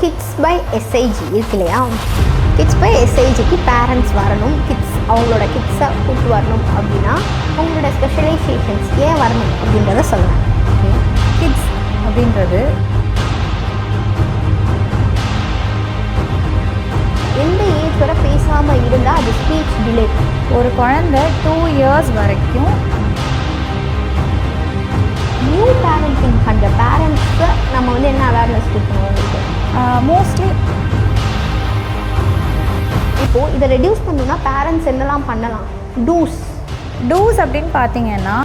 Kids by SIG இருக்கு இல்லையா, kids by எஸ்ஐஜிக்கு parents வரணும், அவங்களோட கிட்ஸை கூப்பிட்டு வரணும் அப்படின்னா அவங்களோட ஸ்பெஷலைசேஷன்ஸ் ஏன் வரணும் அப்படின்றத சொல்லுவேன். ஓகே, கிட்ஸ் அப்படின்றது எந்த ஏஜ் வரை பேசாமல் இருந்தால் அது ஸ்பீச் டிலே. ஒரு குழந்தை 2 years வரைக்கும் நியூ பேரண்டிங் பண்ணுற பேரண்ட்ஸ்க்கு நம்ம வந்து என்ன அவேர்னஸ் கொடுக்கணும் உங்களுக்கு? மோஸ்ட்லி இப்போது இதை ரெடியூஸ் பண்ணணும்னா பேரண்ட்ஸ் என்னெல்லாம் பண்ணலாம்? டூஸ் அப்படின்னு பார்த்தீங்கன்னா,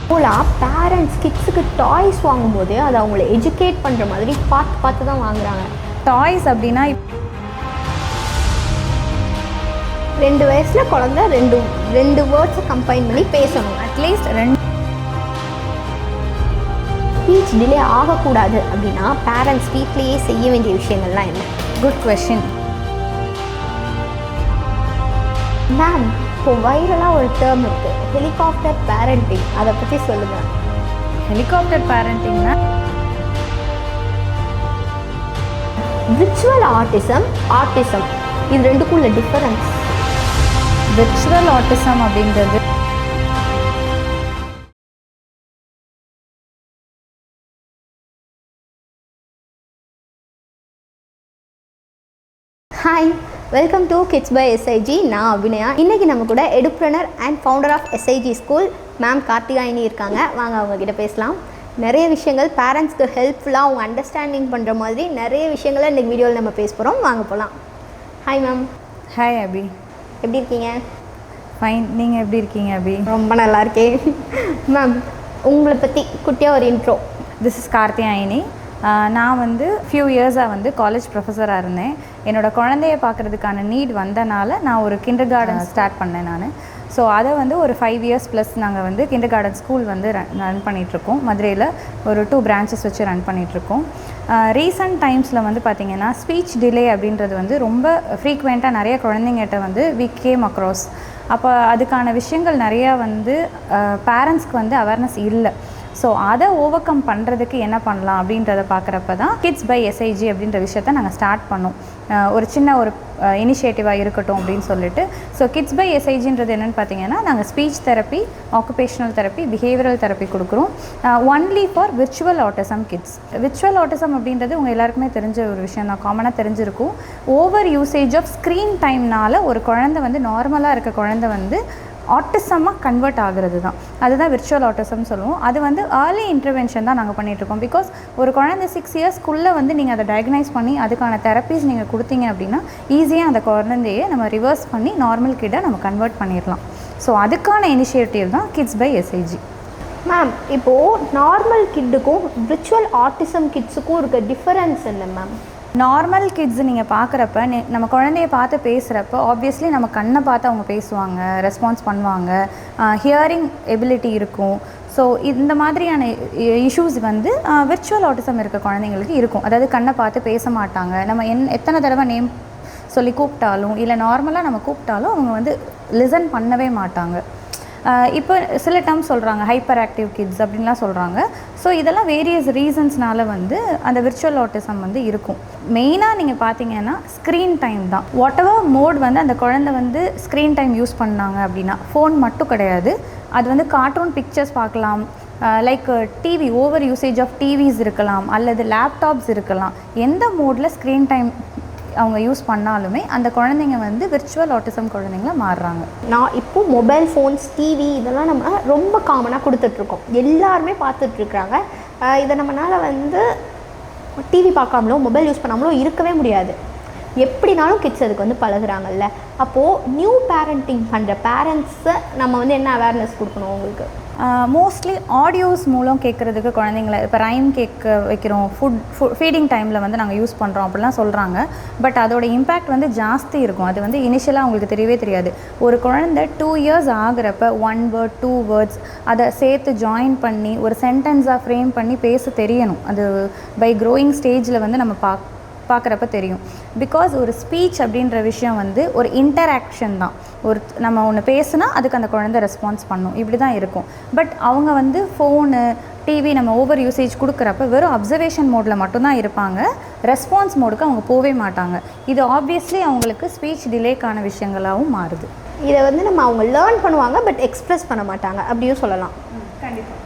இப்போலாம் பேரண்ட்ஸ் கிட்ஸுக்கு டாய்ஸ் வாங்கும்போது அதை அவங்கள எஜுகேட் பண்ணுற மாதிரி பார்த்து தான் வாங்குறாங்க. டாய்ஸ் அப்படின்னா 2 வயசில் குழந்தை ரெண்டு வேர்ட்ஸை கம்பைன் பண்ணி பேசணும். அட்லீஸ்ட் 2 ஸ்பீச் டிலே ஆகக்கூடாது அப்படின்னா பேரண்ட்ஸ் வீட்லேயே செய்ய வேண்டிய விஷயங்கள்லாம் என்ன? Good question ma'am. இப்போ வைரலாக ஒரு டேர்ம் இருக்குது, ஹெலிகாப்டர் பேரண்டிங். அதை பற்றி சொல்லுங்கள். ஹெலிகாப்டர் பேரண்டிங்னா விர்ச்சுவல் ஆட்டிசம் இது ரெண்டுக்கும் உள்ள டிஃபரன்ஸ். விர்ச்சுவல் ஆட்டிசம் அப்படின்றது hi, welcome to kids by SIG. நான் அபிநயா. இன்றைக்கி நம்ம கூட எடுப்ரனர் and founder of SIG school ma'am Karthikayini இருக்காங்க. வாங்க அவங்கக்கிட்ட பேசலாம். நிறைய விஷயங்கள் பேரண்ட்ஸ்க்கு ஹெல்ப்ஃபுல்லாக அவங்க அண்டர்ஸ்டாண்டிங் பண்ணுற மாதிரி நிறைய விஷயங்களை இன்றைக்கி வீடியோவில் நம்ம பேச போகிறோம். வாங்க போகலாம். Hi ma'am. ஹாய் அபி, எப்படி இருக்கீங்க? ஃபைன். நீங்கள் எப்படி இருக்கீங்க அபி? ரொம்ப நல்லா இருக்கேன் மேம். உங்களை பற்றி குட்டியாக ஒரு இன்ட்ரோ. This is Karthikayini. நான் வந்து ஃபியூ இயர்ஸாக வந்து காலேஜ் ப்ரொஃபஸராக இருந்தேன். என்னோடய குழந்தைய பார்க்குறதுக்கான நீட் வந்தனால நான் ஒரு கிண்டர் கார்டன் ஸ்டார்ட் பண்ணேன் நான். ஸோ அதை வந்து ஒரு 5 years ப்ளஸ் நாங்கள் வந்து கிண்டர் கார்டன் ஸ்கூல் வந்து ரன் பண்ணிகிட்ருக்கோம். மதுரையில் ஒரு 2 branches வச்சு ரன் பண்ணிகிட்ருக்கோம். ரீசன்ட் டைம்ஸில் வந்து பார்த்திங்கன்னா ஸ்பீச் டிலே அப்படின்றது வந்து ரொம்ப ஃப்ரீக்வெண்ட்டாக நிறைய குழந்தைங்கிட்ட வந்து வி கேம் அக்ராஸ். அப்போ அதுக்கான விஷயங்கள் நிறையா வந்து பேரண்ட்ஸ்க்கு வந்து அவேர்னஸ் இல்லை. ஸோ அதை ஓவர் கம் பண்ணுறதுக்கு என்ன பண்ணலாம் அப்படின்றத பார்க்குறப்ப தான் கிட்ஸ் பை எஸ்ஐஜி அப்படின்ற விஷயத்த நாங்கள் ஸ்டார்ட் பண்ணோம். ஒரு சின்ன ஒரு இனிஷியேட்டிவாக இருக்கட்டும் அப்படின்னு சொல்லிட்டு. ஸோ கிட்ஸ் பை எஸ்ஐஜின்றது என்னென்னு பார்த்தீங்கன்னா, நாங்கள் speech therapy, occupational therapy, behavioural therapy கொடுக்குறோம். Only for virtual autism kids. Virtual autism அப்படின்றது உங்கள் எல்லாருக்குமே தெரிஞ்ச ஒரு விஷயம் தான், காமனாக தெரிஞ்சிருக்கும். ஓவர் யூசேஜ் ஆஃப் ஸ்க்ரீன் டைம்னால் ஒரு குழந்தை வந்து நார்மலாக இருக்க குழந்தை வந்து ஆட்டிசமாக கன்வெர்ட் ஆகிறது தான். அதுதான் விர்ச்சுவல் ஆட்டிசம்னு சொல்லுவோம். அது வந்து ஏர்லி இன்டர்வென்ஷன் தான் நாங்கள் பண்ணிகிட்ருக்கோம். பிகாஸ் ஒரு குழந்தை 6 yearsக்குள்ளே வந்து நீங்கள் அதை டயக்னைஸ் பண்ணி அதுக்கான தெரப்பீஸ் நீங்கள் கொடுத்தீங்க அப்படின்னா ஈஸியாக அந்த குழந்தையை நம்ம ரிவர்ஸ் பண்ணி நார்மல் கிட்ட நம்ம கன்வெர்ட் பண்ணிடலாம். ஸோ அதுக்கான இனிஷியேட்டிவ் தான் கிட்ஸ் பை எஸ்ஐஜி. மேம், இப்போது நார்மல் கிட்டுக்கும் விர்ச்சுவல் ஆட்டிசம் கிட்ஸுக்கும் இருக்க டிஃபரன்ஸ் என்ன மேம்? நார்மல் கிட்ஸ் நீங்கள் பார்க்குறப்ப நம்ம குழந்தைய பார்த்து பேசுகிறப்ப ஆப்வியஸ்லி நம்ம கண்ணை பார்த்து அவங்க பேசுவாங்க, ரெஸ்பான்ஸ் பண்ணுவாங்க, ஹியரிங் எபிலிட்டி இருக்கும். ஸோ இந்த மாதிரியான இஷ்யூஸ் வந்து விர்ச்சுவல் ஆட்டிசம் இருக்க குழந்தைங்களுக்கு இருக்கும். அதாவது கண்ணை பார்த்து பேச மாட்டாங்க. நம்ம எத்தனை தடவை நேம் சொல்லி கூப்பிட்டாலும் இல்லை நார்மலாக நம்ம கூப்பிட்டாலும் அவங்க வந்து லிசன் பண்ணவே மாட்டாங்க. இப்போ சில டேர்ம்ஸ் சொல்கிறாங்க ஹைப்பர் ஆக்டிவ் கிட்ஸ் அப்படின்லாம் சொல்கிறாங்க. ஸோ இதெல்லாம் வேரியஸ் ரீசன்ஸ்னால வந்து அந்த விர்ச்சுவல் ஆட்டிசம் வந்து இருக்கும். மெயினாக நீங்கள் பார்த்தீங்கன்னா ஸ்க்ரீன் டைம் தான். வாட் எவர் மோட் வந்து அந்த குழந்தை வந்து ஸ்க்ரீன் டைம் யூஸ் பண்ணாங்க அப்படின்னா, ஃபோன் மட்டும் கிடையாது, அது வந்து கார்ட்டூன் பிக்சர்ஸ் பார்க்கலாம், like TV, over usage of TVs இருக்கலாம், அல்லது லேப்டாப்ஸ் இருக்கலாம். எந்த மோடில் ஸ்க்ரீன் டைம் அவங்க யூஸ் பண்ணாலுமே அந்த குழந்தைங்க வந்து விர்ச்சுவல் ஆட்டிசம் குழந்தைங்கள மாறுறாங்க. நான் இப்போது மொபைல் ஃபோன்ஸ், டிவி இதெல்லாம் நம்ம ரொம்ப காமனாக கொடுத்துட்ருக்கோம். எல்லாருமே பார்த்துட்ருக்குறாங்க. இதை நம்மளால் வந்து டிவி பார்க்காமலோ மொபைல் யூஸ் பண்ணாமலோ இருக்கவே முடியாது. எப்படினாலும் கிட்ஸ் அதுக்கு வந்து பழகுறாங்கல்ல. அப்போது நியூ பேரண்டிங் பண்ணுற பேரண்ட்ஸை நம்ம வந்து என்ன அவேர்னஸ் கொடுக்கணும் உங்களுக்கு? மோஸ்ட்லி ஆடியோஸ் மூலம் கேட்குறதுக்கு குழந்தைங்கள இப்போ ரைம் கேட்க வைக்கிறோம், ஃபீடிங் டைமில் வந்து நாங்கள் யூஸ் பண்ணுறோம் அப்படிலாம் சொல்கிறாங்க. பட் அதோட இம்பேக்ட் வந்து ஜாஸ்தி இருக்கும். அது வந்து இனிஷியலாக அவங்களுக்கு தெரியவே தெரியாது. ஒரு குழந்தை 2 years ஆகிறப்ப 1 word 2 words அதை சேர்த்து ஜாயின் பண்ணி ஒரு சென்டென்ஸாக ஃப்ரேம் பண்ணி பேச தெரியணும். அது பை க்ரோயிங் ஸ்டேஜில் வந்து நம்ம பார்க்குறப்ப தெரியும். பிகாஸ் ஒரு ஸ்பீச் அப்படின்ற விஷயம் வந்து ஒரு இன்டராக்ஷன் தான். நம்ம ஒன்று பேசுனா அதுக்கு அந்த குழந்தை ரெஸ்பான்ஸ் பண்ணும், இப்படி தான் இருக்கும். பட் அவங்க வந்து ஃபோனு, டிவி நம்ம ஓவர் யூசேஜ் கொடுக்குறப்ப வெறும் அப்சர்வேஷன் மோடில் மட்டும்தான் இருப்பாங்க, ரெஸ்பான்ஸ் மோடுக்கு அவங்க போகவே மாட்டாங்க. இது ஆப்வியஸ்லி அவங்களுக்கு ஸ்பீச் டிலேக்கான விஷயங்களாகவும் மாறுது. இதை வந்து நம்ம அவங்க லேர்ன் பண்ணுவாங்க, பட் எக்ஸ்ப்ரெஸ் பண்ண மாட்டாங்க அப்படியும் சொல்லலாம். கண்டிப்பாக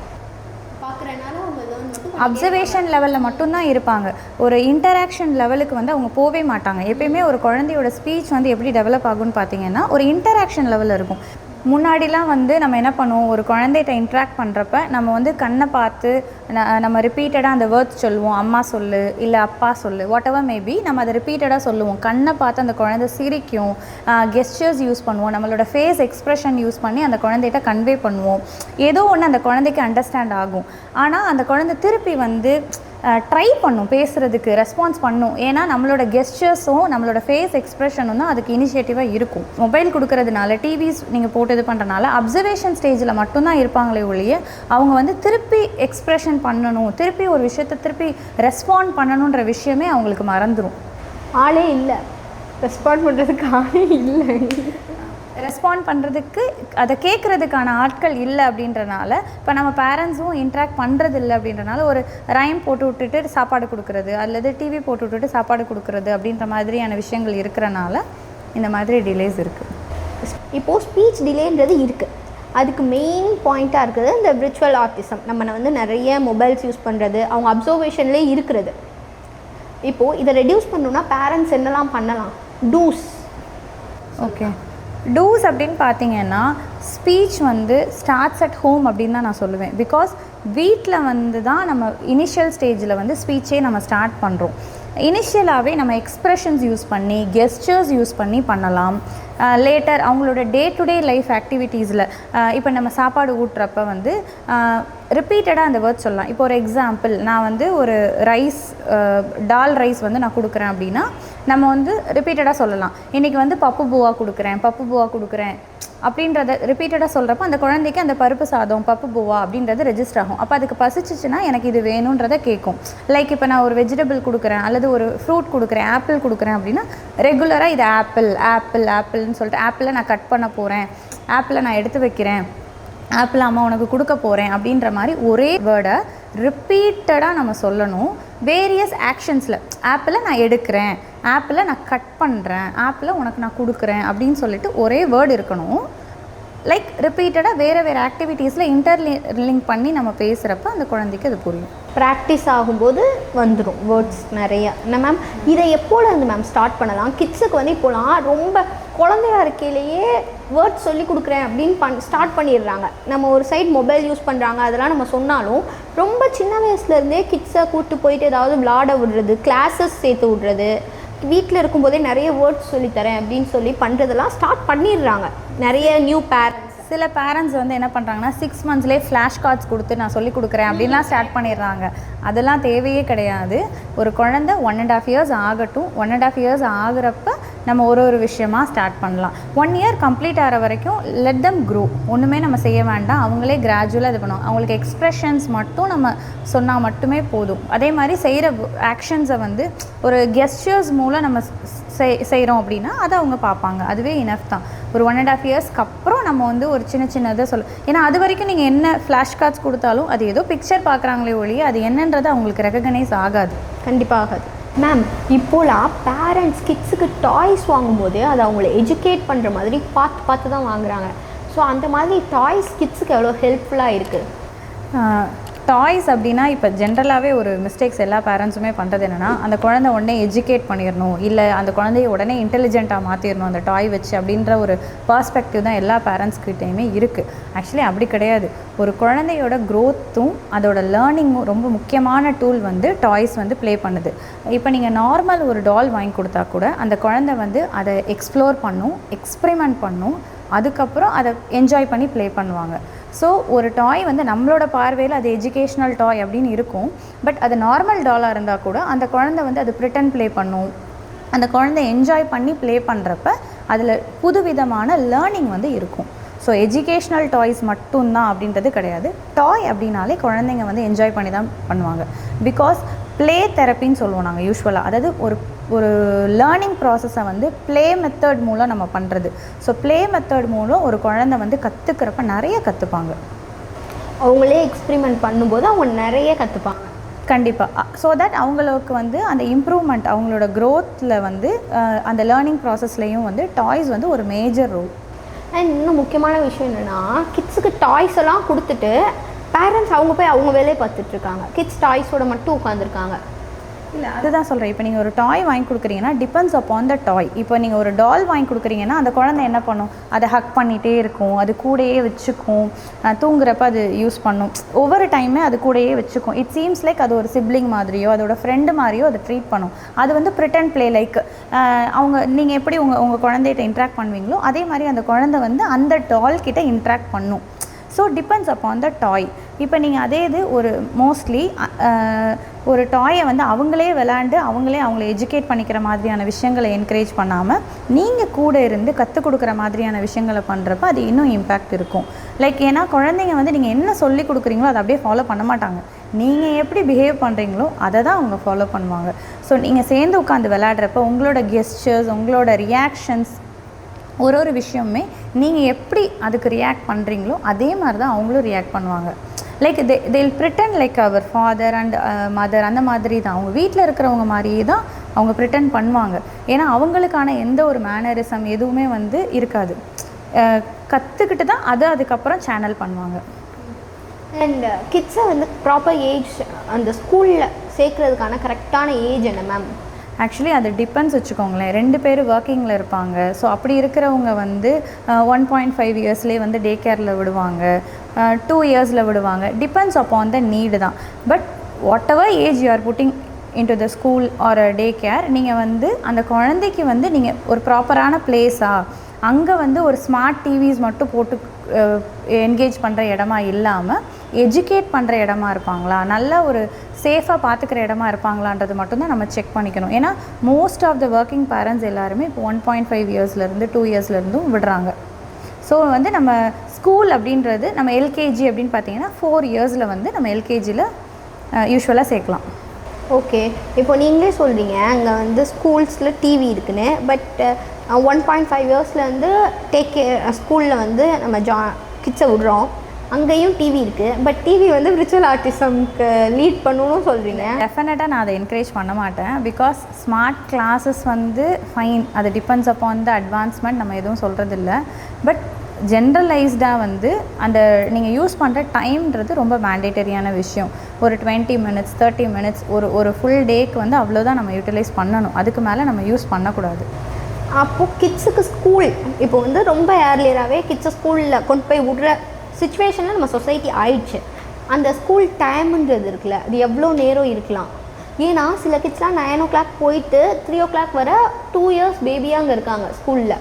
பார்க்குறனால அவங்க லேர்ன் மட்டும் அப்சர்வேஷன் லெவலில் மட்டும்தான் இருப்பாங்க. ஒரு இன்டராக்ஷன் லெவலுக்கு வந்து அவங்க போகவே மாட்டாங்க. எப்பயுமே ஒரு குழந்தையோட ஸ்பீச் வந்து எப்படி டெவலப் ஆகும்னு பார்த்தீங்கன்னா ஒரு இன்டராக்ஷன் லெவலில் இருக்கும். முன்னாடிலாம் வந்து நம்ம என்ன பண்ணுவோம், ஒரு குழந்தைகிட்ட இன்ட்ராக்ட் பண்ணுறப்ப நம்ம வந்து கண்ணை பார்த்து நம்ம ரிப்பீட்டடாக அந்த வேர்ட்ஸ் சொல்லுவோம். அம்மா சொல்லு, இல்லை அப்பா சொல்லு, வாட் எவர் மேபி நம்ம அதை ரிப்பீட்டடாக சொல்லுவோம். கண்ணை பார்த்து அந்த குழந்தை சிரிக்கும், கெஸ்டர்ஸ் யூஸ் பண்ணுவோம், நம்மளோட ஃபேஸ் எக்ஸ்ப்ரெஷன் யூஸ் பண்ணி அந்த குழந்தைகிட்ட கன்வே பண்ணுவோம். ஏதோ ஒன்று அந்த குழந்தைக்கு அண்டர்ஸ்டாண்ட் ஆகும். ஆனால் அந்த குழந்தை திருப்பி வந்து ட்ரை பண்ணும், பேசுகிறதுக்கு ரெஸ்பான்ஸ் பண்ணும். ஏன்னா நம்மளோட கெஸ்டர்ஸும் நம்மளோட ஃபேஸ் எக்ஸ்ப்ரெஷனும் தான் அதுக்கு இனிஷியேட்டிவாக இருக்கும். மொபைல் கொடுக்கறதுனால, டிவிஸ் நீங்கள் போட்டு இது பண்ணுறதுனால அப்சர்வேஷன் ஸ்டேஜில் மட்டும்தான் இருப்பாங்களே ஒழிய அவங்க வந்து திருப்பி எக்ஸ்ப்ரெஷன் பண்ணணும், திருப்பி ஒரு விஷயத்தை திருப்பி ரெஸ்பாண்ட் பண்ணணுன்ற விஷயமே அவங்களுக்கு மறந்துடும். ஆளே இல்லை, ரெஸ்பாண்ட் பண்ணுறதுக்கு ஆளே இல்லை. ரெஸ்பாண்ட் பண்ணுறதுக்கு அதை கேட்குறதுக்கான ஆட்கள் இல்லை அப்படின்றனால இப்போ நம்ம பேரண்ட்ஸும் இன்ட்ராக்ட் பண்ணுறது இல்லை அப்படின்றனால ஒரு ரைம் போட்டு விட்டுட்டு சாப்பாடு கொடுக்குறது அல்லது டிவி போட்டு விட்டுட்டு சாப்பாடு கொடுக்குறது அப்படின்ற மாதிரியான விஷயங்கள் இருக்கிறனால இந்த மாதிரி டிலேஸ் இருக்குது. இப்போது ஸ்பீச் டிலேன்றது இருக்குது. அதுக்கு மெயின் பாயிண்ட்டாக இருக்குது இந்த விர்ச்சுவல் ஆட்டிசம். நம்ம வந்து நிறைய மொபைல்ஸ் யூஸ் பண்ணுறது, அவங்க அப்சர்வேஷன்லேயே இருக்கிறது. இப்போது இதை ரெடியூஸ் பண்ணணுன்னா பேரண்ட்ஸ் என்னெல்லாம் பண்ணலாம்? டூஸ். ஓகே, டூஸ் அப்படின்னு பார்த்தீங்கன்னா ஸ்பீச் வந்து ஸ்டார்ட்ஸ் அட் ஹோம் அப்படின்னு தான் நான் சொல்லுவேன். பிகாஸ் வீட்டில் வந்து தான் நம்ம இனிஷியல் ஸ்டேஜில் வந்து ஸ்பீச்சே நம்ம ஸ்டார்ட் பண்ணுறோம். இனிஷியலாகவே நம்ம எக்ஸ்ப்ரெஷன்ஸ் யூஸ் பண்ணி கெஸ்டர்ஸ் யூஸ் பண்ணி பண்ணலாம். லேட்டர் அவங்களோட டே டு டே லைஃப் ஆக்டிவிட்டீஸில் இப்போ நம்ம சாப்பாடு ஊட்டுறப்ப வந்து ரிப்பீட்டடாக அந்த வேர்ட் சொல்லலாம். இப்போ ஒரு எக்ஸாம்பிள், நான் வந்து ஒரு ரைஸ் டால் ரைஸ் வந்து நான் கொடுக்குறேன் அப்படின்னா நம்ம வந்து ரிப்பீட்டடாக சொல்லலாம். இன்றைக்கி வந்து பப்பு பூவா கொடுக்குறேன் அப்படின்றத ரிப்பீட்டடாக சொல்கிறப்ப அந்த குழந்தைக்கு அந்த பருப்பு சாதம் பப்பு பூவா அப்படின்றது ரெஜிஸ்டர் ஆகும். அப்போ அதுக்கு பசிச்சிச்சுன்னா எனக்கு இது வேணுன்றதை கேட்கும். லைக் இப்போ நான் ஒரு வெஜிடபிள் கொடுக்குறேன் அல்லது ஒரு ஃப்ரூட் கொடுக்குறேன், ஆப்பிள் கொடுக்குறேன் அப்படின்னா ரெகுலராக இது ஆப்பிள்னு சொல்லிட்டு ஆப்பிளை நான் கட் பண்ண போகிறேன், ஆப்பிளை நான் எடுத்து வைக்கிறேன், ஆப்பிள் அம்மா உனக்கு கொடுக்க போகிறேன் அப்படின்ற மாதிரி ஒரே வேர்டை ரிப்பீட்டடாக நம்ம சொல்லணும். வேரியஸ் ஆக்ஷன்ஸில் ஆப்பிளை நான் எடுக்கிறேன், ஆப்பிளை நான் கட் பண்ணுறேன், ஆப்பிளை உனக்கு நான் கொடுக்குறேன் அப்படின்னு சொல்லிட்டு ஒரே வேர்டு இருக்கணும். லைக் ரிப்பீட்டடாக வேறு ஆக்டிவிட்டீஸில் இன்டர்லிங்க் பண்ணி நம்ம பேசுகிறப்ப அந்த குழந்தைக்கு அது புரியும். ப்ராக்டிஸ் ஆகும்போது வந்துடும் வேர்ட்ஸ் நிறையா. என்ன மேம், இதை எப்போலேருந்து மேம் ஸ்டார்ட் பண்ணலாம்? கிட்ஸுக்கு வந்து இப்போலாம் ரொம்ப குழந்தையா இருக்கையிலேயே வேர்ட்ஸ் சொல்லி கொடுக்குறேன் அப்படின்னு ஸ்டார்ட் பண்ணிடுறாங்க. நம்ம ஒரு சைட் மொபைல் யூஸ் பண்ணுறாங்க, அதெல்லாம் நம்ம சொன்னாலும் ரொம்ப சின்ன வயசுலேருந்தே கிட்ஸை கூப்பிட்டு போயிட்டு ஏதாவது விளாட விடுறது, கிளாஸஸ் சேர்த்து விடுறது, வீட்டில் இருக்கும்போதே நிறைய வேர்ட்ஸ் சொல்லித்தரேன் அப்படின்னு சொல்லி பண்ணுறதெல்லாம் ஸ்டார்ட் பண்ணிடுறாங்க நிறைய நியூ பேரண்ட்ஸ். சில பேரண்ட்ஸ் வந்து என்ன பண்ணுறாங்கன்னா 6 மந்த்ஸ்லேயே ஃப்ளாஷ் கார்ட்ஸ் கொடுத்து நான் சொல்லி கொடுக்குறேன் அப்படின்லாம் ஸ்டார்ட் பண்ணிடுறாங்க. அதெல்லாம் தேவையே கிடையாது. ஒரு குழந்தை 1.5 years ஆகட்டும். 1.5 years ஆகுறப்ப நம்ம ஒரு விஷயமாக ஸ்டார்ட் பண்ணலாம். 1 year கம்ப்ளீட் ஆகிற வரைக்கும் லெட் தம் க்ரோ. ஒன்றுமே நம்ம செய்ய வேண்டாம், அவங்களே கிராஜுவலாக இது பண்ணுவோம். அவங்களுக்கு எக்ஸ்ப்ரெஷன்ஸ் மட்டும் நம்ம சொன்னால் மட்டுமே போதும். அதே மாதிரி செய்கிற ஆக்ஷன்ஸை வந்து ஒரு கெஸ்டர்ஸ் மூலம் நம்ம செய்கிறோம் அப்படின்னா அதை அவங்க பார்ப்பாங்க. அதுவே இனஃப் தான். ஒரு 1.5 yearsக்கு அப்புறம் நம்ம வந்து ஒரு சின்ன இதை ஏன்னா அது வரைக்கும் நீங்கள் என்ன ஃப்ளாஷ் கார்ட்ஸ் கொடுத்தாலும் அது ஏதோ பிக்சர் பார்க்குறாங்களே ஒழிய அது என்னன்றது அவங்களுக்கு ரெகக்னைஸ் ஆகாது. கண்டிப்பாக ஆகாது. மேம், இப்போலாம் பேரண்ட்ஸ் கிட்ஸுக்கு டாய்ஸ் வாங்கும்போது அதை அவங்கள எஜுகேட் பண்ணுற மாதிரி பார்த்து தான் வாங்குறாங்க. ஸோ அந்த மாதிரி டாய்ஸ் கிட்ஸுக்கு எவ்வளோ ஹெல்ப்ஃபுல்லாக இருக்குது? டாய்ஸ் அப்படின்னா இப்போ ஜென்ரலாகவே ஒரு மிஸ்டேக்ஸ் எல்லா பேரண்ட்ஸுமே பண்ணுறது என்னென்னா அந்த குழந்தை உடனே எஜுகேட் பண்ணிடணும், இல்லை அந்த குழந்தைய உடனே இன்டெலிஜென்ட்டாக மாற்றிடணும் அந்த டாய் வச்சு அப்படின்ற ஒரு பர்ஸ்பெக்டிவ் தான் எல்லா பேரண்ட்ஸ்கிட்டையுமே இருக்குது. ஆக்சுவலி அப்படி கிடையாது. ஒரு குழந்தையோட க்ரோத்தும் அதோட லேர்னிங்கும் ரொம்ப முக்கியமான டூல் வந்து டாய்ஸ் வந்து ப்ளே பண்ணுது. இப்போ நீங்கள் நார்மல் ஒரு டால் வாங்கி கொடுத்தா கூட அந்த குழந்தை வந்து அதை எக்ஸ்ப்ளோர் பண்ணும், எக்ஸ்பெரிமெண்ட் பண்ணும், அதுக்கப்புறம் அதை என்ஜாய் பண்ணி ப்ளே பண்ணுவாங்க. ஸோ ஒரு டாய் வந்து நம்மளோட பார்வையில் அது எஜுகேஷ்னல் டாய் அப்படின்னு இருக்கும். பட் அது நார்மல் டாலாக இருந்தால் கூட அந்த குழந்தை வந்து அது ப்ரிட்டன் ப்ளே பண்ணும். அந்த குழந்தை என்ஜாய் பண்ணி ப்ளே பண்ணுறப்ப அதில் புதுவிதமான லேர்னிங் வந்து இருக்கும். ஸோ எஜுகேஷ்னல் டாய்ஸ் மட்டும்தான் அப்படின்றது கிடையாது. டாய் அப்படின்னாலே குழந்தைங்க வந்து என்ஜாய் பண்ணி தான் பண்ணுவாங்க. பிகாஸ் ப்ளே தெரப்பின்னு சொல்லுவோம் நாங்கள் யூஸ்வலாக. அதாவது ஒரு லேர்னிங் ப்ராசஸை வந்து ப்ளே மெத்தட் மூலம் நம்ம பண்ணுறது. ஸோ ப்ளே மெத்தட் மூலம் ஒரு குழந்தை வந்து கற்றுக்கிறப்ப நிறைய கற்றுப்பாங்க. அவங்களே எக்ஸ்பிரிமெண்ட் பண்ணும்போது அவங்க நிறைய கற்றுப்பாங்க. கண்டிப்பாக. ஸோ தட் அவங்களுக்கு வந்து அந்த இம்ப்ரூவ்மெண்ட் அவங்களோட க்ரோத்தில் வந்து அந்த லேர்னிங் ப்ராசஸ்லேயும் வந்து டாய்ஸ் வந்து ஒரு மேஜர் ரோல். அண்ட் இன்னும் முக்கியமான விஷயம் என்னென்னா, கிட்ஸுக்கு டாய்ஸ் எல்லாம் கொடுத்துட்டு பேரண்ட்ஸ் அவங்க போய் அவங்க வேலையை பார்த்துட்ருக்காங்க. கிட்ஸ் டாய்ஸோட மட்டும் உட்காந்துருக்காங்க. இல்லை, அதுதான் சொல்கிறேன். இப்போ நீங்கள் ஒரு டாய் வாங்கி கொடுக்குறீங்கன்னா டிபெண்ட்ஸ் அப்பான் த டாய். இப்போ நீங்கள் ஒரு டால் வாங்கி கொடுக்குறீங்கன்னா அந்த குழந்தை என்ன பண்ணும், அதை ஹக் பண்ணிகிட்டே இருக்கும், அது கூடயே வச்சுக்கும், தூங்குறப்ப அது யூஸ் பண்ணும், ஒவ்வொரு டைமே அது கூடயே வச்சுக்கும். இட் சீம்ஸ் லைக் அது ஒரு சிப்ளிங் மாதிரியோ அதோட ஃப்ரெண்டு மாதிரியோ அதை ட்ரீட் பண்ணும். அது வந்து ப்ரிட்டன் ப்ளே லைக் அவங்க நீங்கள் எப்படி உங்கள் குழந்தைகிட்ட இன்ட்ராக்ட் பண்ணுவீங்களோ அதே மாதிரி அந்த குழந்தை வந்து அந்த டால் கிட்ட இன்ட்ராக்ட் பண்ணும். ஸோ டிபெண்ட்ஸ் அப்பான் த டாய். இப்போ நீங்கள் அதே இது ஒரு மோஸ்ட்லி ஒரு டாயை வந்து அவங்களே விளாண்டு அவங்கள எஜுகேட் பண்ணிக்கிற மாதிரியான விஷயங்களை என்கரேஜ் பண்ணாமல் நீங்கள் கூட இருந்து கற்றுக் கொடுக்குற மாதிரியான விஷயங்களை பண்ணுறப்ப அது இன்னும் இம்பேக்ட் இருக்கும். லைக் ஏன்னா குழந்தைங்க வந்து நீங்கள் என்ன சொல்லி கொடுக்குறீங்களோ அதை அப்படியே ஃபாலோ பண்ண மாட்டாங்க. நீங்கள் எப்படி பிஹேவ் பண்ணுறீங்களோ அதை தான் அவங்க ஃபாலோ பண்ணுவாங்க. ஸோ நீங்கள் சேர்ந்து உட்காந்து விளையாடுறப்ப உங்களோட கெஸ்டர்ஸ், உங்களோட ரியாக்ஷன்ஸ், ஒரு விஷயமே நீங்கள் எப்படி அதுக்கு ரியாக்ட் பண்ணுறீங்களோ அதே மாதிரி தான் அவங்களும் ரியாக்ட் பண்ணுவாங்க. Like they'll pretend like our father and mother, அந்த மாதிரி தான் அவங்க வீட்டில் இருக்கிறவங்க மாதிரியே தான் அவங்க ப்ரிட்டன் பண்ணுவாங்க. ஏன்னா அவங்களுக்கான எந்த ஒரு மேனரிசம் எதுவுமே வந்து இருக்காது. கற்றுக்கிட்டு தான் அதுக்கப்புறம் சேனல் பண்ணுவாங்க. அண்ட் கிட்ஸை வந்து ப்ராப்பர் ஏஜ் அந்த ஸ்கூலில் சேர்க்குறதுக்கான கரெக்டான ஏஜ் என்ன மேம்? ஆக்சுவலி அது டிபெண்ட்ஸ் வச்சுக்கோங்களேன். 2 பேர் ஒர்க்கிங்கில் இருப்பாங்க. ஸோ அப்படி இருக்கிறவங்க வந்து 1.5 இயர்ஸ்லேயே வந்து டே கேரில் விடுவாங்க, 2 இயர்ஸில் விடுவாங்க. டிபெண்ட்ஸ் அப்பான் த நீடு தான். But what ever age you are putting into the school or day care, நீங்கள் வந்து அந்த குழந்தைக்கு வந்து நீங்கள் ஒரு ப்ராப்பரான பிளேஸாக அங்கே வந்து ஒரு ஸ்மார்ட் டிவிஸ் மட்டும் போட்டு என்கேஜ் பண்ணுற இடமா இல்லாமல் எஜுகேட் பண்ணுற இடமா இருப்பாங்களா, நல்ல ஒரு சேஃபாக பார்த்துக்கிற இடமா இருப்பாங்களான்றது மட்டும்தான் நம்ம செக் பண்ணிக்கணும். ஏன்னா most of the working parents எல்லாருமே இப்போ 1.5 இயர்ஸ்லேருந்து 2 இயர்ஸ்லேருந்தும் விடுறாங்க. ஸோ வந்து நம்ம ஸ்கூல் அப்படின்றது நம்ம எல்கேஜி அப்படின்னு பார்த்தீங்கன்னா 4 இயர்ஸில் வந்து நம்ம எல்கேஜியில் யூஸ்வலாக சேர்க்கலாம். ஓகே, இப்போ நீங்களே சொல்கிறீங்க அங்கே வந்து ஸ்கூல்ஸில் டிவி இருக்குன்னு. பட் 1.5 இயர்ஸ்லேருந்து ஸ்கூலில் வந்து நம்ம கிட்ஸை விடுறோம், அங்கேயும் டிவி இருக்குது. பட் டிவி வந்து விர்ச்சுவல் ஆர்டிசம்க்கு லீட் பண்ணணும்னு சொல்கிறீங்க. டெஃபினட்டாக நான் அதை என்கரேஜ் பண்ண மாட்டேன். பிகாஸ் ஸ்மார்ட் கிளாஸஸ் வந்து ஃபைன், அது டிபெண்ட்ஸ் அப்பான் த அட்வான்ஸ்மெண்ட், நம்ம எதுவும் சொல்கிறதில்ல. பட் ஜென்ரலைஸ்டாக வந்து அந்த நீங்கள் யூஸ் பண்ணுற டைம்ன்றது ரொம்ப மேண்டேட்டரியான விஷயம். ஒரு 20 மினிட்ஸ் 30 மினிட்ஸ் ஒரு ஃபுல் டேக்கு வந்து அவ்வளோதான் நம்ம யூட்டிலைஸ் பண்ணணும். அதுக்கு மேலே நம்ம யூஸ் பண்ணக்கூடாது. அப்போது கிட்ஸுக்கு ஸ்கூல் இப்போ வந்து ரொம்ப ஏர்லியராகவே கிட்ஸை ஸ்கூலில் கொண்டு போய் விடுற சுச்சுவேஷனில் நம்ம சொசைட்டி ஆயிடுச்சு. அந்த ஸ்கூல் டைமுன்றது இருக்குல்ல, அது எவ்வளோ நேரம் இருக்கலாம்? ஏன்னா சில கிட்ஸ்லாம் 9 o'clock போயிட்டு 3 o'clock வர 2 இயர்ஸ் பேபியாக அங்கே இருக்காங்க ஸ்கூலில்.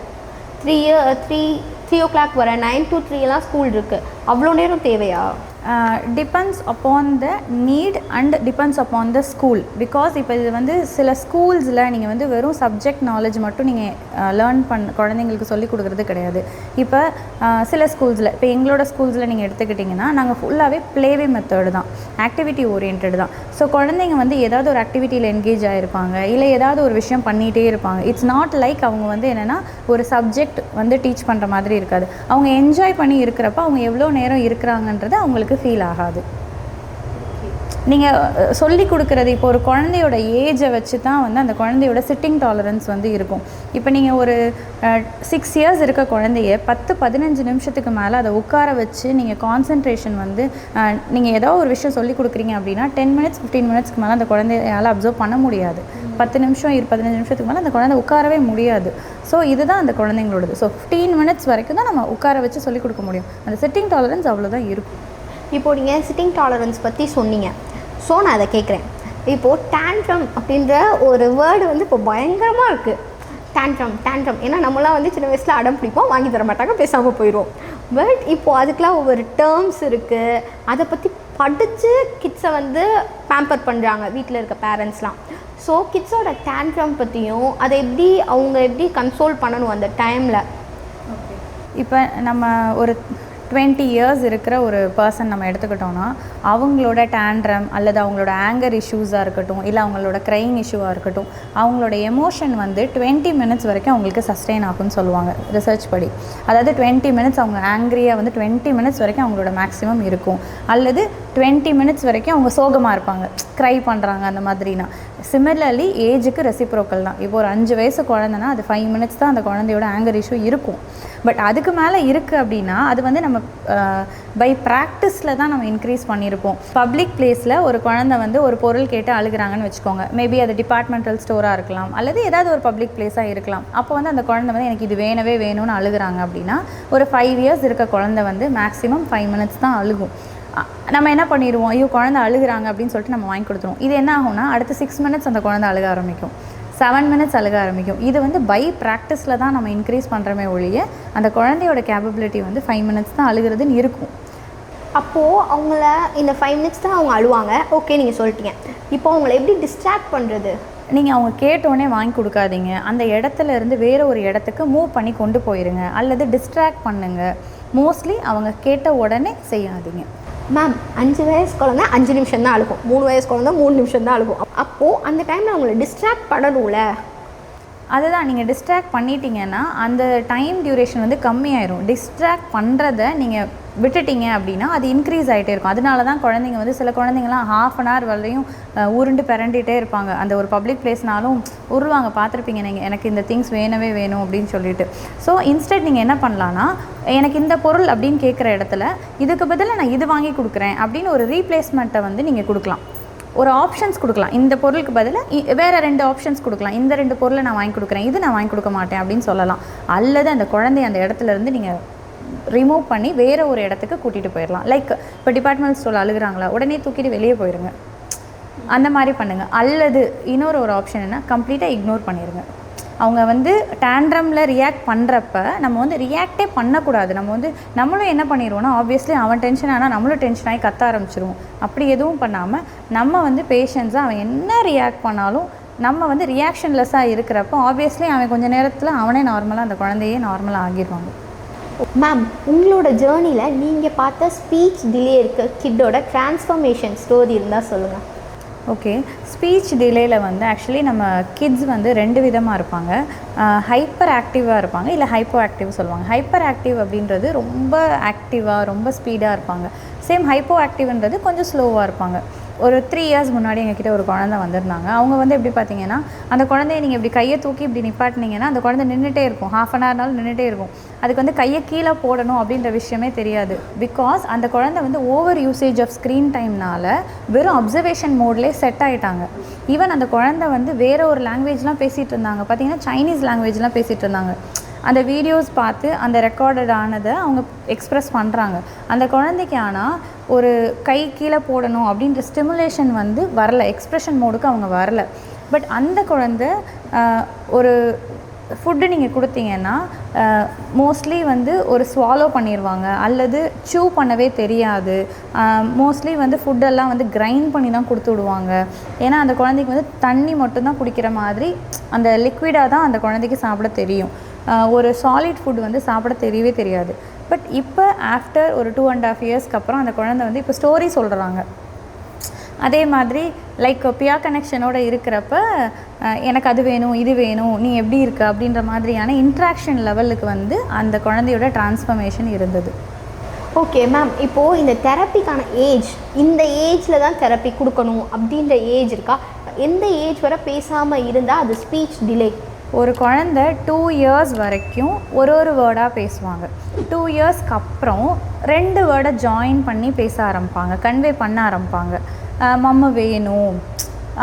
3 o'clock வர 9 to 3 எல்லாம் ஸ்கூல் இருக்குது. அவ்வளோ நேரம் தேவையா? Depends upon the need and depends upon the school. Because இப்போ இது வந்து சில ஸ்கூல்ஸில் நீங்கள் வந்து வெறும் சப்ஜெக்ட் நாலேஜ் மட்டும் நீங்கள் லேர்ன் குழந்தைங்களுக்கு சொல்லிக் கொடுக்குறது கிடையாது. இப்போ சில ஸ்கூல்ஸில், இப்போ எங்களோட ஸ்கூல்ஸில் நீங்கள் எடுத்துக்கிட்டிங்கன்னா நாங்கள் ஃபுல்லாகவே ப்ளேவே மெத்தடு தான், ஆக்டிவிட்டி ஓரியன்ட் தான். ஸோ குழந்தைங்க வந்து ஏதாவது ஒரு ஆக்டிவிட்டியில் என்கேஜ் ஆகிருப்பாங்க, இல்லை ஏதாவது ஒரு விஷயம் பண்ணிகிட்டே இருப்பாங்க. இட்ஸ் நாட் லைக் அவங்க வந்து என்னென்னா ஒரு சப்ஜெக்ட் வந்து டீச் பண்ணுற மாதிரி இருக்காது. அவங்க என்ஜாய் பண்ணி இருக்கிறப்ப அவங்க எவ்வளோ நேரம் இருக்கிறாங்கன்றது அவங்களுக்கு ஃபீல் ஆகாது. நீங்கள் சொல்லி கொடுக்குறது இப்போ ஒரு குழந்தையோட ஏஜை வச்சு தான் வந்து அந்த குழந்தையோட சிட்டிங் டாலரன்ஸ் வந்து இருக்கும். இப்போ நீங்கள் ஒரு 6 இயர்ஸ் இருக்க குழந்தைய 10-15 நிமிஷத்துக்கு மேலே அதை உட்கார வச்சு நீங்கள் கான்சன்ட்ரேஷன் வந்து நீங்கள் ஏதோ ஒரு விஷயம் சொல்லி கொடுக்குறீங்க அப்படின்னா 10 மினிட்ஸ் 15 மினிட்ஸ்க்கு மேலே அந்த குழந்தையால் அப்சர்வ் பண்ண முடியாது. 10 நிமிஷம் 15 நிமிஷத்துக்கு மேலே அந்த குழந்தை உட்காரவே முடியாது. ஸோ இதுதான் அந்த குழந்தைங்களோடது. ஸோ 15 மினிட்ஸ் வரைக்கும் தான் நம்ம உட்கார வச்சு சொல்லிக் கொடுக்க முடியும். அந்த சிட்டிங் டாலரன்ஸ் அவ்வளோதான் இருக்கும். இப்போது நீங்கள் சிட்டிங் டாலரன்ஸ் பற்றி சொன்னீங்க. ஸோ நான் அதை கேட்குறேன். இப்போது டேண்ட்ரம் அப்படின்ற ஒரு வேர்டு வந்து இப்போ பயங்கரமாக இருக்குது. டேண்ட்ரம் ஏன்னா நம்மளாம் வந்து சின்ன வயசில் அடம் பிடிப்போம், வாங்கி தர மாட்டாங்க, பேசாமல் போயிடுவோம். பட் இப்போது அதுக்கெலாம் ஒவ்வொரு டேர்ம்ஸ் இருக்குது. அதை பற்றி படித்து கிட்ஸை வந்து பேம்பர் பண்ணுறாங்க வீட்டில் இருக்க பேரண்ட்ஸ்லாம். ஸோ கிட்ஸோட டேண்ட்ரம் பற்றியும் அதை அவங்க எப்படி கன்சோல் பண்ணணும் அந்த டைமில். இப்போ நம்ம ஒரு 20 இயர்ஸ் இருக்கிற ஒரு பர்சன் நம்ம எடுத்துக்கிட்டோன்னா அவங்களோட டேண்ட்ரம் அல்லது அவங்களோட ஆங்கர் இஷ்யூஸாக இருக்கட்டும், இல்லை அவங்களோட க்ரையிங் இஷ்யூவாக இருக்கட்டும், அவங்களோட எமோஷன் வந்து 20 மினிட்ஸ் வரைக்கும் அவங்களுக்கு சஸ்டெயின் ஆகும்னு சொல்லுவாங்க ரிசர்ச் படி. அதாவது 20 மினிட்ஸ் அவங்க ஆங்க்ரியாக வந்து 20 மினிட்ஸ் வரைக்கும் அவங்களோட மேக்ஸிமம் இருக்கும். அல்லது 20 மினிட்ஸ் வரைக்கும் அவங்க சோகமாக இருப்பாங்க, க்ரை பண்ணுறாங்க அந்த மாதிரினா. சிமிலர்லி ஏஜுக்கு ரெசிப்ரோக்கல் தான். இப்போ ஒரு 5 வயசு குழந்தைன்னா அது 5 மினிட்ஸ் தான் அந்த குழந்தையோட ஆங்கர் இஷ்யூ இருக்கும். பட் அதுக்கு மேலே இருக்குது அப்படின்னா அது வந்து நம்ம பை ப்ராக்டிஸில் தான் நம்ம இன்க்ரீஸ் பண்ணியிருப்போம். பப்ளிக் பிளேஸில் ஒரு குழந்தை வந்து ஒரு பொருள் கேட்டு அழுகிறாங்கன்னு வச்சுக்கோங்க. மேபி அது டிபார்ட்மெண்டல் ஸ்டோராக இருக்கலாம், அல்லது ஏதாவது ஒரு பப்ளிக் பிளேஸாக இருக்கலாம். அப்போ வந்து அந்த குழந்தை வந்து எனக்கு இது வேணவே வேணும்னு அழுகிறாங்க அப்படின்னா ஒரு 5 இயர்ஸ் இருக்க குழந்தை வந்து மேக்ஸிமம் 5 மினிட்ஸ் தான் அழுகும். நம்ம என்ன பண்ணிடுவோம், ஐயோ குழந்தை அழுகிறாங்க அப்படின்னு சொல்லிட்டு நம்ம வாங்கி கொடுத்துருவோம். இது என்ன ஆகும்னா அடுத்த 6 மினிட்ஸ் அந்த குழந்தை அழுக ஆரம்பிக்கும், 7 மினிட்ஸ் அழுக ஆரம்பிக்கும். இது வந்து பை ப்ராக்டிஸில் தான் நம்ம இன்க்ரீஸ் பண்ணுறமே ஒழிய அந்த குழந்தையோட கேப்பபிலிட்டி வந்து 5 மினிட்ஸ் தான் அழுகிறதுன்னு இருக்கும். அப்போது அவங்கள இந்த 5 மினிட்ஸ் தான் அவங்க அழுவாங்க, ஓகே நீங்கள் சொல்லிட்டீங்க. இப்போ அவங்கள எப்படி டிஸ்ட்ராக்ட் பண்ணுறது? நீங்கள் அவங்க கேட்டோடனே வாங்கி கொடுக்காதீங்க. அந்த இடத்துல இருந்து வேறு ஒரு இடத்துக்கு மூவ் பண்ணி கொண்டு போயிருங்க, அல்லது டிஸ்ட்ராக்ட் பண்ணுங்கள். மோஸ்ட்லி அவங்க கேட்ட உடனே செய்யாதீங்க. மேம் 5 வயசு குழந்தை 5 நிமிஷம் தான் அழுகும், 3 வயசு குழந்தை 3 நிமிஷம் தான் அழுகும். அப்போது அந்த டைமில் அவங்கள டிஸ்ட்ராக்ட் பண்ணணும்ல. அதுதான், நீங்கள் டிஸ்ட்ராக்ட் பண்ணிட்டீங்கன்னா அந்த டைம் டியூரேஷன் வந்து கம்மியாயிரும். டிஸ்ட்ராக்ட் பண்ணுறத நீங்கள் விட்டுட்டீங்க அப்படின்னா அது இன்க்ரீஸ் ஆகிட்டே இருக்கும். அதனால தான் குழந்தைங்க வந்து சில குழந்தைங்கலாம் 1/2 hour வரையும் உருண்டு பிறண்டிகிட்டே இருப்பாங்க. அந்த ஒரு பப்ளிக் பிளேஸ்னாலும் உருவாங்க, பார்த்துருப்பீங்க நீங்கள், எனக்கு இந்த திங்ஸ் வேணவே வேணும் அப்படின்னு சொல்லிட்டு. ஸோ இன்ஸ்டெட் நீங்கள் என்ன பண்ணலான்னா, எனக்கு இந்த பொருள் அப்படின்னு கேட்குற இடத்துல இதுக்கு பதிலாக நான் இது வாங்கி கொடுக்குறேன் அப்படின்னு ஒரு ரீப்ளேஸ்மெண்ட்டை வந்து நீங்கள் கொடுக்கலாம். ஒரு ஆப்ஷன்ஸ் கொடுக்கலாம். இந்த பொருளுக்கு பதிலாக வேறு 2 ஆப்ஷன்ஸ் கொடுக்கலாம். இந்த 2 பொருளை நான் வாங்கி கொடுக்குறேன், இது நான் வாங்கி கொடுக்க மாட்டேன் அப்படின்னு சொல்லலாம். அல்லது அந்த குழந்தைய அந்த இடத்துல இருந்து நீங்கள் ரிமூவ் பண்ணி வேறு ஒரு இடத்துக்கு கூட்டிகிட்டு போயிடலாம். லைக் இப்போ டிபார்ட்மெண்ட் ஸ்டோர் அழுகிறாங்களா, உடனே தூக்கிட்டு வெளியே போயிடுங்க, அந்த மாதிரி பண்ணுங்கள். அல்லது இன்னொரு ஆப்ஷன் என்ன, கம்ப்ளீட்டாக இக்னோர் பண்ணிடுங்க. அவங்க வந்து டேண்ட்ரமில் ரியாக்ட் பண்ணுறப்ப நம்ம வந்து ரியாக்டே பண்ணக்கூடாது. நம்மளும் என்ன பண்ணிடுவோம்னா, ஆப்வியஸ்லி அவன் டென்ஷன் ஆனால் நம்மளும் டென்ஷன் ஆகி கத்த ஆரம்பிச்சிருவோம். அப்படி எதுவும் பண்ணாமல் நம்ம வந்து பேஷன்ஸாக அவன் என்ன ரியாக்ட் பண்ணாலும் நம்ம வந்து ரியாக்ஷன்லெஸ்ஸாக இருக்கிறப்போ ஆப்வியஸ்லி அவன் கொஞ்சம் நேரத்தில் அவனே நார்மலாக அந்த குழந்தையே நார்மலாக ஆகிடுவாங்க. மேம் உங்களோட ஜேர்னியில் நீங்கள் பார்த்த ஸ்பீச் டிலே இருக்க கிட்டோட ட்ரான்ஸ்ஃபர்மேஷன் ஸ்டோரி இருந்தால் சொல்லுங்கள். ஓகே, ஸ்பீச் டிலேயில் வந்து ஆக்சுவலி நம்ம கிட்ஸ் வந்து 2 விதமாக இருப்பாங்க. ஹைப்பர் ஆக்டிவாக இருப்பாங்க, இல்லை ஹைப்போ ஆக்டிவ் சொல்லுவாங்க. ஹைப்பர் ஆக்டிவ் அப்படின்றது ரொம்ப ஆக்டிவாக ரொம்ப ஸ்பீடாக இருப்பாங்க. சேம் ஹைப்போ ஆக்டிவ்ன்றது கொஞ்சம் ஸ்லோவாக இருப்பாங்க. ஒரு 3 இயர்ஸ் முன்னாடி எங்ககிட்ட ஒரு குழந்தை வந்திருந்தாங்க. அவங்க வந்து எப்படி பார்த்தீங்கன்னா, அந்த குழந்தைய நீங்கள் இப்படி கையை தூக்கி இப்படி நிப்பாட்டினீங்கன்னா அந்த குழந்தை நின்றுட்டே இருக்கும், 1/2 hour நின்றுட்டே இருக்கும். அதுக்கு வந்து கையை கீழே போடணும் அப்படின்ற விஷயமே தெரியாது. பிகாஸ் அந்த குழந்தை வந்து ஓவர் யூசேஜ் ஆஃப் ஸ்க்ரீன் டைம்னால வெறும் அப்சர்வேஷன் மோட்லேயே செட் ஆகிட்டாங்க. ஈவன் அந்த குழந்தை வந்து வேறு ஒரு லாங்குவேஜ்லாம் பேசிகிட்டு இருந்தாங்க, பார்த்தீங்கன்னா சைனீஸ் லாங்குவேஜ்லாம் பேசிகிட்டு இருந்தாங்க. அந்த வீடியோஸ் பார்த்து அந்த ரெக்கார்டட் ஆனதை அவங்க எக்ஸ்ப்ரெஸ் பண்ணுறாங்க. அந்த குழந்தைக்கு ஆனால் ஒரு கை கீழே போடணும் அப்படின்ற ஸ்டிமுலேஷன் வந்து வரல, எக்ஸ்ப்ரெஷன் மோடுக்கு அவங்க வரல. பட் அந்த குழந்தை ஒரு ஃபுட்டு நீங்கள் கொடுத்தீங்கன்னா மோஸ்ட்லி வந்து ஒரு ஸ்வாலோ பண்ணிடுவாங்க, அல்லது சூ பண்ணவே தெரியாது. மோஸ்ட்லி வந்து ஃபுட்டெல்லாம் வந்து கிரைண்ட் பண்ணி தான் கொடுத்து விடுவாங்க. ஏன்னா அந்த குழந்தைக்கு வந்து தண்ணி மட்டும்தான் குடிக்கிற மாதிரி அந்த லிக்விடாக தான் அந்த குழந்தைக்கு சாப்பிட தெரியும். ஒரு சாலிட் ஃபுட் வந்து சாப்பிட தெரியவே தெரியாது. பட் இப்போ ஆஃப்டர் ஒரு 2.5 இயர்ஸ்க்கு அப்புறம் அந்த குழந்தை வந்து இப்போ ஸ்டோரி சொல்கிறாங்க. அதே மாதிரி லைக் பியா கனெக்ஷனோடு இருக்கிறப்ப எனக்கு அது வேணும் இது வேணும் நீ எப்படி இருக்க அப்படின்ற மாதிரியான இன்ட்ராக்ஷன் லெவலுக்கு வந்து அந்த குழந்தையோட டிரான்ஸ்ஃபர்மேஷன் இருந்தது. ஓகே மேம், இப்போது இந்த தெரப்பிக்கான ஏஜ், இந்த ஏஜில் தான் தெரப்பி கொடுக்கணும் அப்படின்ற ஏஜ் இருக்கா? எந்த ஏஜ் வரை பேசாமல் இருந்தால் அது ஸ்பீச் டிலே? ஒரு குழந்தை 2 இயர்ஸ் வரைக்கும் ஒரு வேர்டாக பேசுவாங்க. 2 இயர்ஸ்க்கு அப்புறம் 2 வேர்டை ஜாயின் பண்ணி பேச ஆரம்பிப்பாங்க, கன்வே பண்ண ஆரம்பிப்பாங்க. மம்ம வேணும்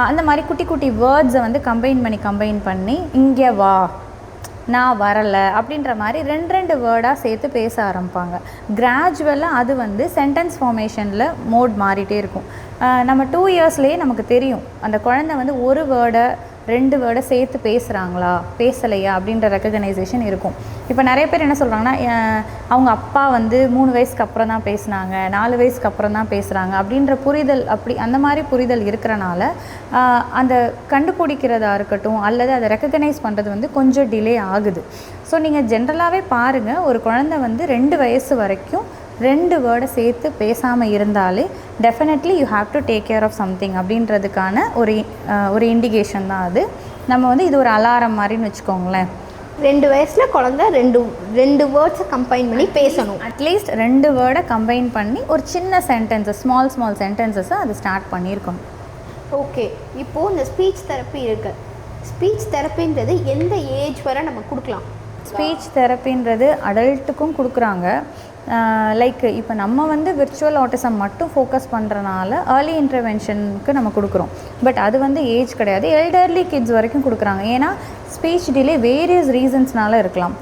அந்த மாதிரி குட்டி குட்டி வேர்ட்ஸை வந்து கம்பைன் பண்ணி இங்கே வா நான் வரலை அப்படின்ற மாதிரி 2 வேர்டாக சேர்த்து பேச ஆரம்பிப்பாங்க. கிராஜுவலாக அது வந்து சென்டென்ஸ் ஃபார்மேஷனில் மோட் மாறிட்டே இருக்கும். நம்ம 2 இயர்ஸ்லேயே நமக்கு தெரியும் அந்த குழந்தை வந்து ஒரு வேர்டை 2 வேர்டை சேர்த்து பேசுகிறாங்களா பேசலையா அப்படின்ற ரெக்கக்னைசேஷன் இருக்கும். இப்போ நிறைய பேர் என்ன சொல்கிறாங்கன்னா, அவங்க அப்பா வந்து 3 வயசுக்கு அப்புறம் தான் பேசுனாங்க, 4 வயசுக்கு அப்புறம் தான் பேசுகிறாங்க அப்படின்ற புரிதல், அந்த மாதிரி புரிதல் இருக்கிறனால அந்த கண்டுபிடிக்கிறதா இருக்கட்டும் அல்லது அதை ரெக்கக்னைஸ் பண்ணுறது வந்து கொஞ்சம் டிலே ஆகுது. ஸோ நீங்கள் ஜென்ரலாகவே பாருங்கள், ஒரு குழந்தை வந்து 2 வயசு வரைக்கும் 2 வேர்டை சேர்த்து பேசாமல் இருந்தாலே definitely you have to take care of something அப்படின்றதுக்கான ஒரு இண்டிகேஷன் தான் அது. நம்ம வந்து இது ஒரு அலாரம் மாதிரின்னு வச்சுக்கோங்களேன். 2 வயசில் குழந்தை ரெண்டு வேர்ட்ஸை கம்பைன் பண்ணி பேசணும். அட்லீஸ்ட் 2 வேர்டை கம்பைன் பண்ணி ஒரு சின்ன சென்டென்சஸ், ஸ்மால் சென்டென்சஸை அது ஸ்டார்ட் பண்ணியிருக்கணும். ஓகே, இப்போது இந்த ஸ்பீச் தெரப்பி இருக்குது. ஸ்பீச் தெரப்பின்றது எந்த ஏஜ் வரை நம்ம கொடுக்கலாம்? ஸ்பீச் தெரப்பின்றது அடல்ட்டுக்கும் கொடுக்குறாங்க. லைக் இப்போ நம்ம வந்து விர்ச்சுவல் ஆட்டிசம் மட்டும் ஃபோக்கஸ் பண்ணுறனால ஏர்லி இன்டர்வென்ஷனுக்கு நம்ம கொடுக்குறோம். பட் அது வந்து ஏஜ் கிடையாது, எல்டர்லி கிட்ஸ் வரைக்கும் கொடுக்குறாங்க. ஏன்னா ஸ்பீச் டிலே வேரியஸ் ரீசன்ஸ்னால இருக்கலாம்.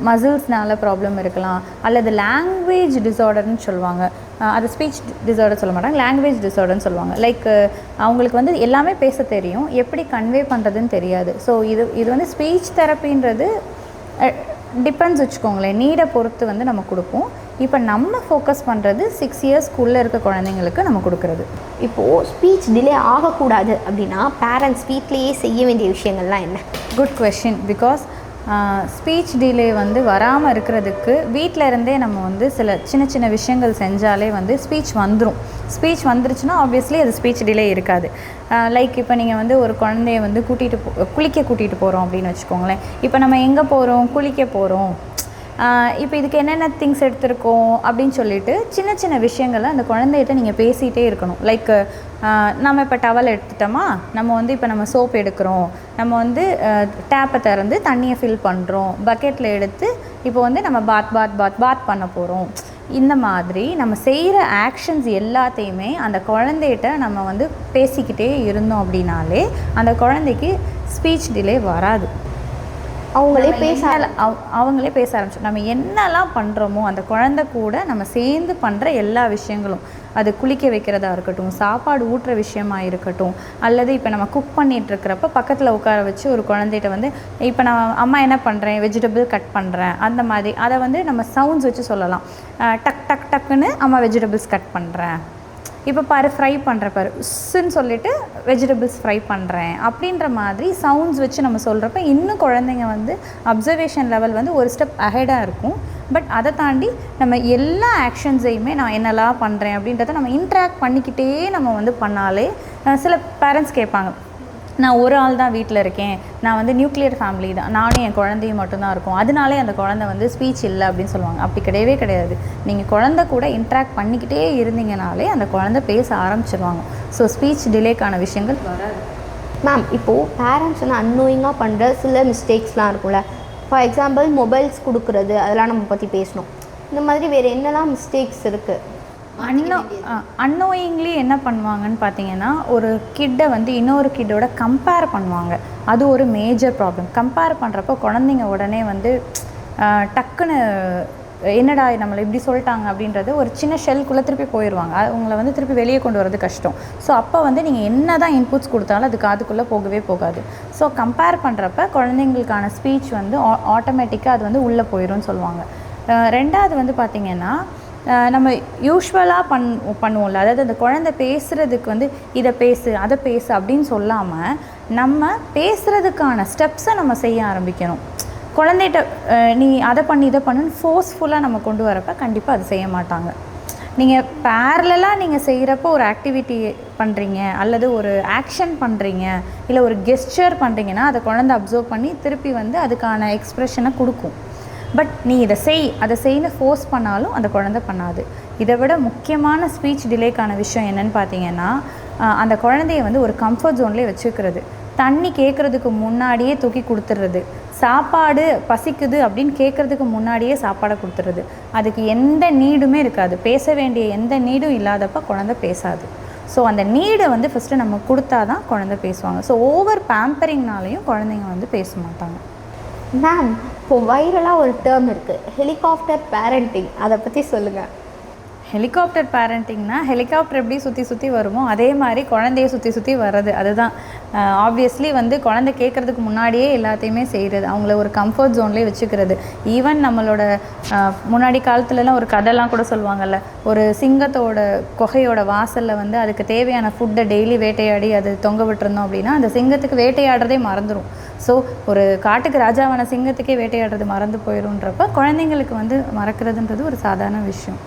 மசில்ஸ்னால ப்ராப்ளம் இருக்கலாம், அல்லது லாங்குவேஜ் டிஸார்டர்னு சொல்லுவாங்க. அது ஸ்பீச் டிஸார்டர் சொல்ல மாட்டாங்க, லாங்குவேஜ் டிஸார்டர்னு சொல்லுவாங்க. லைக் அவங்களுக்கு வந்து எல்லாமே பேச தெரியும், எப்படி கன்வே பண்ணுறதுன்னு தெரியாது. ஸோ இது வந்து ஸ்பீச் தெரப்பின்றது டிபெண்ட்ஸ் வச்சுக்கோங்களேன், நீடை பொறுத்து வந்து நம்ம கொடுப்போம். இப்போ நம்ம ஃபோக்கஸ் பண்ணுறது 6 இயர்ஸ்க்குள்ளே இருக்க குழந்தைங்களுக்கு நம்ம கொடுக்குறது. இப்போது ஸ்பீச் டிலே ஆகக்கூடாது அப்படின்னா பேரண்ட்ஸ் வீட்லேயே செய்ய வேண்டிய விஷயங்கள்லாம் என்ன? Good question. Because speech delay வந்து வராமல் இருக்கிறதுக்கு வீட்டில் இருந்தே நம்ம வந்து சில சின்ன விஷயங்கள் செஞ்சாலே வந்து ஸ்பீச் வந்துடும். ஸ்பீச் வந்துருச்சுன்னா ஆப்வியஸ்லி அது ஸ்பீச் டிலே இருக்காது. லைக் இப்போ நீங்கள் வந்து ஒரு குழந்தைய வந்து குளிக்க கூட்டிகிட்டு போகிறோம் அப்படின்னு வச்சுக்கோங்களேன். இப்போ நம்ம எங்கே போகிறோம்? குளிக்க போகிறோம். இப்போ இதுக்கு என்னென்ன திங்ஸ் எடுத்திருக்கோம் அப்படின்னு சொல்லிட்டு சின்ன விஷயங்களை அந்த குழந்தைகிட்ட நீங்கள் பேசிகிட்டே இருக்கணும். லைக் நம்ம இப்போ டவல் எடுத்துட்டோமா, நம்ம வந்து இப்போ நம்ம சோப் எடுக்கிறோம், நம்ம வந்து டேப்பை திறந்து தண்ணியை ஃபில் பண்ணுறோம், பக்கெட்டில் எடுத்து இப்போ வந்து நம்ம பாத் பண்ண போகிறோம். இந்த மாதிரி நம்ம செய்கிற ஆக்ஷன்ஸ் எல்லாத்தையுமே அந்த குழந்தைகிட்ட நம்ம வந்து பேசிக்கிட்டே இருந்தோம் அப்படின்னாலே அந்த குழந்தைக்கு ஸ்பீச் டிலே வராது. அவங்களே பேச ஆரம்பிச்சோம். நம்ம என்னெல்லாம் பண்ணுறோமோ அந்த குழந்தை கூட நம்ம சேர்ந்து பண்ணுற எல்லா விஷயங்களும், அது குளிக்க வைக்கிறதா இருக்கட்டும், சாப்பாடு ஊட்டுற விஷயமா இருக்கட்டும், அல்லது இப்போ நம்ம குக் பண்ணிகிட்டு இருக்கிறப்ப பக்கத்தில் உட்கார வச்சு ஒரு குழந்தைகிட்ட வந்து இப்போ நான் அம்மா என்ன பண்ணுறேன், வெஜிடபிள் கட் பண்ணுறேன், அந்த மாதிரி அதை வந்து நம்ம சவுண்ட்ஸ் வச்சு சொல்லலாம். டக்குன்னு அம்மா வெஜிடபிள்ஸ் கட் பண்ணுறேன், இப்போ பாரு ஃப்ரை பண்ணுற பாரு, உஸ்ன்னு சொல்லிவிட்டு வெஜிடபிள்ஸ் ஃப்ரை பண்ணுறேன் அப்படின்ற மாதிரி சவுண்ட்ஸ் வச்சு நம்ம சொல்கிறப்ப இன்னும் குழந்தைங்க வந்து அப்சர்வேஷன் லெவல் வந்து ஒரு ஸ்டெப் அஹெடாக இருக்கும். பட் அதை தாண்டி நம்ம எல்லா ஆக்ஷன்ஸையுமே நான் என்னெல்லாம் பண்ணுறேன் அப்படின்றத நம்ம இன்ட்ராக்ட் பண்ணிக்கிட்டே நம்ம வந்து பண்ணாலே சில பேரண்ட்ஸ் கேட்பாங்க, நான் ஒரு ஆள் தான் வீட்டில் இருக்கேன், நான் வந்து நியூக்ளியர் ஃபேமிலி தான், நானும் என் குழந்தையும் மட்டும்தான் இருக்கும், அதனாலே அந்த குழந்தை வந்து ஸ்பீச் இல்லை அப்படின்னு சொல்லுவாங்க. அப்படி கிடையவே கிடையாது. நீங்கள் குழந்தை கூட இன்ட்ராக்ட் பண்ணிக்கிட்டே இருந்தீங்கனாலே அந்த குழந்தை பேச ஆரம்பிச்சிருவாங்க. ஸோ ஸ்பீச் டிலேக்கான விஷயங்கள் வராது. மேம், இப்போது பேரண்ட்ஸ் வந்து அன்னோயிங்காக பண்ணுற சில மிஸ்டேக்ஸ்லாம் இருக்கும்ல. ஃபார் எக்ஸாம்பிள் மொபைல்ஸ் கொடுக்குறது, அதெல்லாம் நம்ம பற்றி பேசணும். இந்த மாதிரி வேறு என்னெல்லாம் மிஸ்டேக்ஸ் இருக்குது? அன்னோயிங்லி என்ன பண்ணுவாங்கன்னு பார்த்தீங்கன்னா, ஒரு கிட்டை வந்து இன்னொரு கிட்டோட கம்பேர் பண்ணுவாங்க. அது ஒரு மேஜர் ப்ராப்ளம். கம்பேர் பண்ணுறப்போ குழந்தைங்க உடனே வந்து டக்குன்னு என்னடா நம்மளை இப்படி சொல்லிட்டாங்க அப்படின்றது ஒரு சின்ன ஷெல்குள்ளே திருப்பி போயிடுவாங்க. அவங்கள வந்து திருப்பி வெளியே கொண்டு வரது கஷ்டம். ஸோ அப்போ வந்து நீங்கள் என்ன தான் இன்புட்ஸ் கொடுத்தாலும் அது காதுக்குள்ளே போகவே போகாது. ஸோ கம்பேர் பண்ணுறப்ப குழந்தைங்களுக்கான ஸ்பீச் வந்து ஆட்டோமேட்டிக்காக அது வந்து உள்ளே போயிடும்னு சொல்லுவாங்க. ரெண்டாவது வந்து பார்த்திங்கன்னா, நம்ம யூஸ்வலாக பண்ணுவோம்ல, அதாவது அந்த குழந்தை பேசுகிறதுக்கு வந்து இதை பேசு அதை பேசு அப்படின்னு சொல்லாமல் நம்ம பேசுகிறதுக்கான ஸ்டெப்ஸை நம்ம செய்ய ஆரம்பிக்கணும். குழந்தைகிட்ட நீ அதை பண்ணி இதை பண்ணுன்னு ஃபோர்ஸ்ஃபுல்லாக நம்ம கொண்டு வரப்போ கண்டிப்பாக அது செய்ய மாட்டாங்க. நீங்கள் பேரலாக நீங்கள் செய்கிறப்போ ஒரு ஆக்டிவிட்டி பண்ணுறீங்க, அல்லது ஒரு ஆக்ஷன் பண்ணுறீங்க, இல்லை ஒரு கெஸ்டர் பண்ணுறீங்கன்னா அதை குழந்தை அப்சர்வ் பண்ணி திருப்பி வந்து அதுக்கான எக்ஸ்ப்ரெஷனை கொடுக்கும். பட் நீ அதை செய்யு ஃபோர்ஸ் பண்ணாலும் அந்த குழந்தை பண்ணாது. இதை விட முக்கியமான ஸ்பீச் டிலேக்கான விஷயம் என்னென்னு பார்த்தீங்கன்னா, அந்த குழந்தைய வந்து ஒரு கம்ஃபர்ட் ஜோன்லேயே வச்சுக்கிறது. தண்ணி கேட்குறதுக்கு முன்னாடியே தூக்கி கொடுத்துட்றது, சாப்பாடு பசிக்குது அப்படின்னு கேட்குறதுக்கு முன்னாடியே சாப்பாடை கொடுத்துட்றது. அதுக்கு எந்த நீடுமே இருக்காது, பேச வேண்டிய எந்த நீடும் இல்லாதப்ப குழந்தை பேசாது. ஸோ அந்த நீடை வந்து ஃபஸ்ட்டு நம்ம கொடுத்தா தான் குழந்தை பேசுவாங்க. ஸோ ஓவர் பேம்பரிங்னாலையும் குழந்தைங்க வந்து பேச மாட்டாங்க. மேம், இப்போது வைரலாக ஒரு டேர்ம் இருக்குது, ஹெலிகாப்டர் பேரண்டிங், அதை பற்றி சொல்லுங்கள். ஹெலிகாப்டர் பேரண்டிங்னா ஹெலிகாப்டர் எப்படி சுற்றி வருமோ அதே மாதிரி குழந்தைய சுற்றி வர்றது. அதுதான் ஆப்வியஸ்லி வந்து குழந்தை கேட்குறதுக்கு முன்னாடியே எல்லாத்தையுமே செய்கிறது, அவங்கள ஒரு கம்ஃபர்ட் ஜோன்லேயே வச்சுக்கிறது. ஈவன் நம்மளோட முன்னாடி காலத்துலலாம் ஒரு கதைலாம் கூட சொல்லுவாங்கள்ல, ஒரு சிங்கத்தோட குகையோட வாசலில் வந்து அதுக்கு தேவையான ஃபுட்டை டெய்லி வேட்டையாடி அது தொங்க விட்டுருந்தோம் அப்படின்னா அந்த சிங்கத்துக்கு வேட்டையாடுறதே மறந்துடும். ஸோ ஒரு காட்டுக்கு ராஜாவான சிங்கத்துக்கே வேட்டையாடுறது மறந்து போயிடும்ன்றப்ப குழந்தைங்களுக்கு வந்து மறக்கிறதுன்றது ஒரு சாதாரண விஷயம்.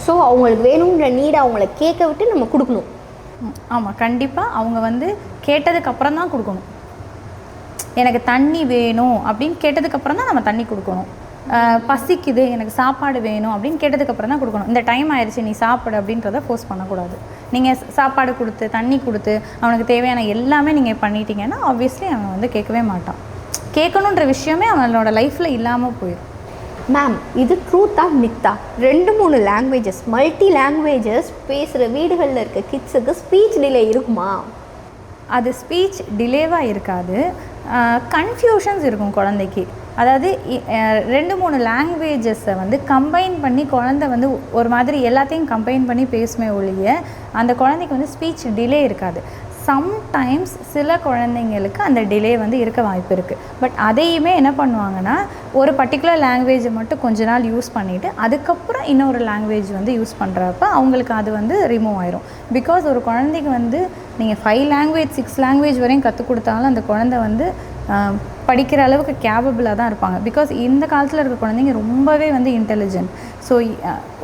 ஸோ அவங்களுக்கு வேணுன்ற நீடை அவங்கள கேட்க விட்டு நம்ம கொடுக்கணும். ஆமாம், கண்டிப்பாக அவங்க வந்து கேட்டதுக்கப்புறம் தான் கொடுக்கணும். எனக்கு தண்ணி வேணும் அப்படின்னு கேட்டதுக்கப்புறம் தான் நம்ம தண்ணி கொடுக்கணும். பசிக்குது, எனக்கு சாப்பாடு வேணும் அப்படின்னு கேட்டதுக்கப்புறம் தான் கொடுக்கணும். இந்த டைம் ஆயிடுச்சு நீ சாப்பிடு அப்படின்றத ஃபோர்ஸ் பண்ணக்கூடாது. நீங்கள் சாப்பாடு கொடுத்து தண்ணி கொடுத்து அவனுக்கு தேவையான எல்லாமே நீங்கள் பண்ணிட்டீங்கன்னா ஆப்வியஸ்லி அவன் வந்து கேட்கவே மாட்டான். கேட்கணுன்ற விஷயமே அவனோட லைஃப்பில் இல்லாமல் போயிடும். மேம், இது ட்ரூத்தா மித்தா? 2-3 லாங்குவேஜஸ், மல்டி லாங்குவேஜஸ் பேசுகிற வீடுகளில் இருக்க கிட்ஸுக்கு ஸ்பீச் டிலே இருக்குமா? அது ஸ்பீச் டிலேவாக இருக்காது, கன்ஃபியூஷன்ஸ் இருக்கும் குழந்தைக்கு. அதாவது 2-3 லாங்குவேஜஸை வந்து கம்பைன் பண்ணி குழந்தை வந்து ஒரு மாதிரி எல்லாத்தையும் கம்பைன் பண்ணி பேசுமே ஒழிய அந்த குழந்தைக்கு வந்து ஸ்பீச் டிலே இருக்காது. சம்டைம்ஸ் சில குழந்தைங்களுக்கு அந்த டிலே வந்து இருக்க வாய்ப்பு இருக்குது. பட் அதையுமே என்ன பண்ணுவாங்கன்னா ஒரு பர்டிகுலர் லாங்குவேஜை மட்டும் கொஞ்ச நாள் யூஸ் பண்ணிவிட்டு அதுக்கப்புறம் இன்னொரு லாங்குவேஜ் வந்து யூஸ் பண்ணுறப்ப அவங்களுக்கு அது வந்து ரிமூவ் ஆயிரும். பிகாஸ் ஒரு குழந்தைக்கு வந்து நீங்கள் 5 லாங்குவேஜ் 6 லாங்குவேஜ் வரையும் கற்றுக் கொடுத்தாலும் அந்த குழந்தை வந்து படிக்கிற அளவுக்கு கேபபிளாக தான் இருப்பாங்க. பிகாஸ் இந்த காலத்தில் இருக்க குழந்தைங்க ரொம்பவே வந்து இன்டெலிஜென்ட். ஸோ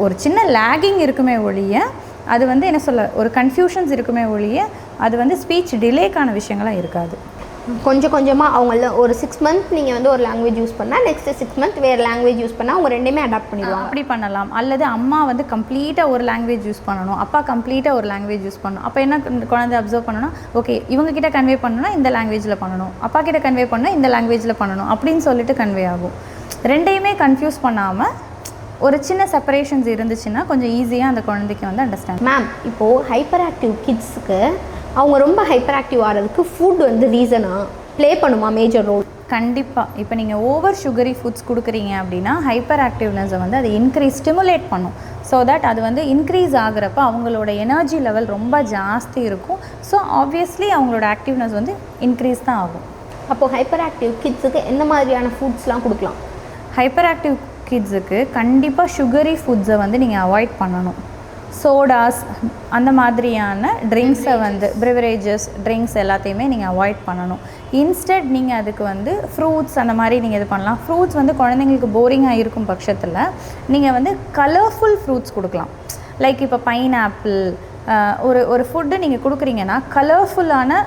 ஒரு சின்ன லேகிங் இருக்குமே ஒழிய அது வந்து என்ன சொல்ல ஒரு கன்ஃபியூஷன்ஸ் இருக்குமே ஒழிய அது வந்து ஸ்பீச் டிலேக்கான விஷயங்களாக இருக்காது. கொஞ்சம் கொஞ்சமாக அவங்கள ஒரு 6 மந்த் நீங்கள் வந்து ஒரு லாங்குவேஜ் யூஸ் பண்ணால் நெக்ஸ்ட்டு 6 மந்த் வேறு லாங்குவேஜ் யூஸ் பண்ணால் அவங்க ரெண்டுமே அடாப்ட் பண்ணிடுவாங்க. அப்படி பண்ணலாம். அல்லது அம்மா வந்து கம்ப்ளீட்டாக ஒரு லாங்குவேஜ் யூஸ் பண்ணணும், அப்பா கம்ப்ளீட்டாக ஒரு லாங்குவேஜ் யூஸ் பண்ணணும். அப்போ என்ன குழந்தை அப்சர்வ் பண்ணணும், ஓகே இவங்க கிட்ட கன்வே பண்ணணும்னா இந்த லாங்குவேஜில் பண்ணணும், அப்பா கிட்ட கன்வே பண்ணால் இந்த லாங்குவேஜில் பண்ணணும் அப்படின்னு சொல்லிட்டு கன்வே ஆகும். ரெண்டையுமே கன்ஃபியூஸ் பண்ணாமல் ஒரு சின்ன செப்பரேஷன்ஸ் இருந்துச்சுன்னா கொஞ்சம் ஈஸியாக அந்த குழந்தைக்கு வந்து அண்டர்ஸ்டாண்ட். மேம், இப்போது ஹைப்பர் ஆக்டிவ் கிட்ஸுக்கு அவங்க ரொம்ப ஹைப்பர் ஆக்டிவ் ஆகிறதுக்கு ஃபுட் வந்து ரீசனாக ப்ளே பண்ணுமா மேஜர் ரோல்? கண்டிப்பாக. இப்போ நீங்கள் ஓவர் சுகரி ஃபுட்ஸ் கொடுக்குறீங்க அப்படின்னா ஹைப்பர் ஆக்டிவ்னஸை வந்து அது ஸ்டிமுலேட் பண்ணும். ஸோ தட் அது வந்து இன்க்ரீஸ் ஆகிறப்ப அவங்களோட எனர்ஜி லெவல் ரொம்ப ஜாஸ்தி இருக்கும். ஸோ ஆப்வியஸ்லி அவங்களோட ஆக்டிவ்னஸ் வந்து இன்க்ரீஸ் தான் ஆகும். அப்போது ஹைப்பர் ஆக்டிவ் கிட்ஸுக்கு எந்த மாதிரியான ஃபுட்ஸ்லாம் கொடுக்கலாம்? ஹைப்பர் ஆக்டிவ் கிட்ஸுக்கு கண்டிப்பாக சுகரி ஃபுட்ஸை வந்து நீங்கள் அவாய்ட் பண்ணணும். சோடாஸ் அந்த மாதிரியான ட்ரிங்க்ஸை வந்து ப்ரிவரேஜஸ் ட்ரிங்க்ஸ் எல்லாத்தையுமே நீங்கள் அவாய்ட் பண்ணணும். இன்ஸ்டெட் நீங்கள் அதுக்கு வந்து ஃப்ரூட்ஸ் அந்த மாதிரி நீங்கள் இது பண்ணலாம். ஃப்ரூட்ஸ் வந்து குழந்தைங்களுக்கு போரிங்காக இருக்கும் பட்சத்தில் நீங்கள் வந்து கலர்ஃபுல் ஃப்ரூட்ஸ் கொடுக்கலாம். லைக் இப்போ பைனாப்பிள் ஒரு ஃபுட்டு நீங்கள் கொடுக்குறீங்கன்னா கலர்ஃபுல்லான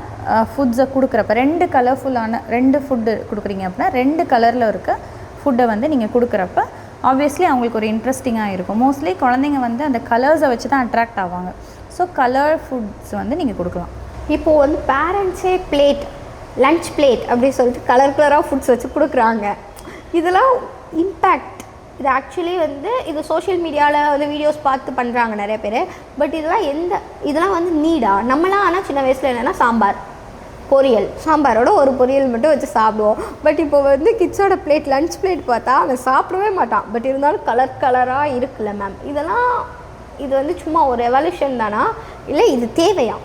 ஃபுட்ஸை கொடுக்குறப்ப 2 கலர்ஃபுல்லான 2 ஃபுட்டு கொடுக்குறீங்க அப்படின்னா 2 கலரில் இருக்க ஃபுட்டை வந்து நீங்கள் கொடுக்குறப்ப ஆப்வியஸ்லி அவங்களுக்கு ஒரு இன்ட்ரெஸ்டிங்காக இருக்கும். மோஸ்ட்லி குழந்தைங்க வந்து அந்த கலர்ஸை வச்சு தான் அட்ராக்ட் ஆவாங்க. ஸோ கலர் ஃபுட்ஸ் வந்து நீங்கள் கொடுக்கலாம். இப்போது வந்து பேரண்ட்ஸே லன்ச் பிளேட் அப்படின்னு சொல்லிட்டு கலராக ஃபுட்ஸ் வச்சு கொடுக்குறாங்க. இதெல்லாம் இம்பேக்ட் இது ஆக்சுவலி வந்து இது சோஷியல் மீடியாவில் வந்து வீடியோஸ் பார்த்து பண்ணுறாங்க நிறைய பேர். பட் இதெல்லாம் வந்து நீடா? நம்மளாம் ஆனால் சின்ன வயசில் என்னென்னா பொரியல் சாம்பாரோட ஒரு பொரியல் மட்டும் வச்சு சாப்பிடுவோம். பட் இப்போ வந்து கிட்ஸோட லன்ச் பிளேட் பார்த்தா அவன் சாப்பிடவே மாட்டான். பட் இருந்தாலும் கலராக இருக்குல்ல மேம், இது வந்து சும்மா ஒரு எவல்யூஷன் தானா இல்லை இது தேவையா?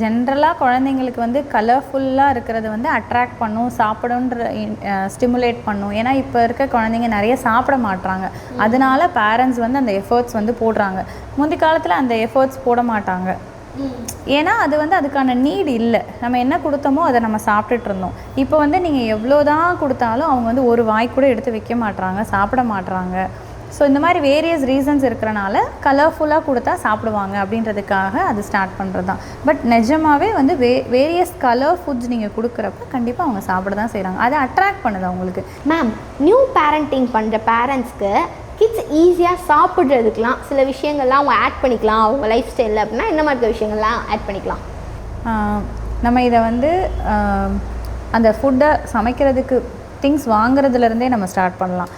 ஜென்ரலாக குழந்தைங்களுக்கு வந்து கலர்ஃபுல்லாக இருக்கிறது வந்து அட்ராக்ட் பண்ணும், சாப்பிடுன்ற ஸ்டிமுலேட் பண்ணும். ஏன்னா இப்போ இருக்க குழந்தைங்க நிறைய சாப்பிட மாட்றாங்க. அதனால பேரண்ட்ஸ் வந்து அந்த எஃபர்ட்ஸ் வந்து போடுறாங்க. முந்தி காலத்தில் அந்த எஃபர்ட்ஸ் போட மாட்டாங்க. ஏன்னா அது வந்து அதுக்கான நீட் இல்லை. நம்ம என்ன கொடுத்தோமோ அதை நம்ம சாப்பிட்டுட்டு இருந்தோம். இப்போ வந்து நீங்கள் எவ்வளோ தான் கொடுத்தாலும் அவங்க வந்து ஒரு வாய் கூட எடுத்து வைக்க மாட்றாங்க, சாப்பிட மாட்றாங்க. ஸோ இந்த மாதிரி வேரியஸ் ரீசன்ஸ் இருக்கிறனால கலர்ஃபுல்லாக கொடுத்தா சாப்பிடுவாங்க அப்படின்றதுக்காக அது ஸ்டார்ட் பண்ணுறது தான். பட் நிஜமாகவே வந்து வேரியஸ் கலர் ஃபுட்ஸ் நீங்கள் கொடுக்குறப்ப கண்டிப்பாக அவங்க சாப்பிட தான் செய்கிறாங்க. அதை அட்ராக்ட் பண்ணுது அவங்களுக்கு. மேம், நியூ பேரண்டிங் பண்ணுற பேரண்ட்ஸ்க்கு கிட்ஸ் ஈஸியாக சாப்பிட்றதுக்கெலாம் சில விஷயங்கள்லாம் அவங்க ஆட் பண்ணிக்கலாம் அவங்க லைஃப் ஸ்டைலில் அப்படின்னா என்ன மாதிரி விஷயங்கள்லாம் ஆட் பண்ணிக்கலாம்? நம்ம இதை வந்து அந்த ஃபுட்டை சமைக்கிறதுக்கு திங்ஸ் வாங்குறதுலேருந்தே நம்ம ஸ்டார்ட் பண்ணலாம்.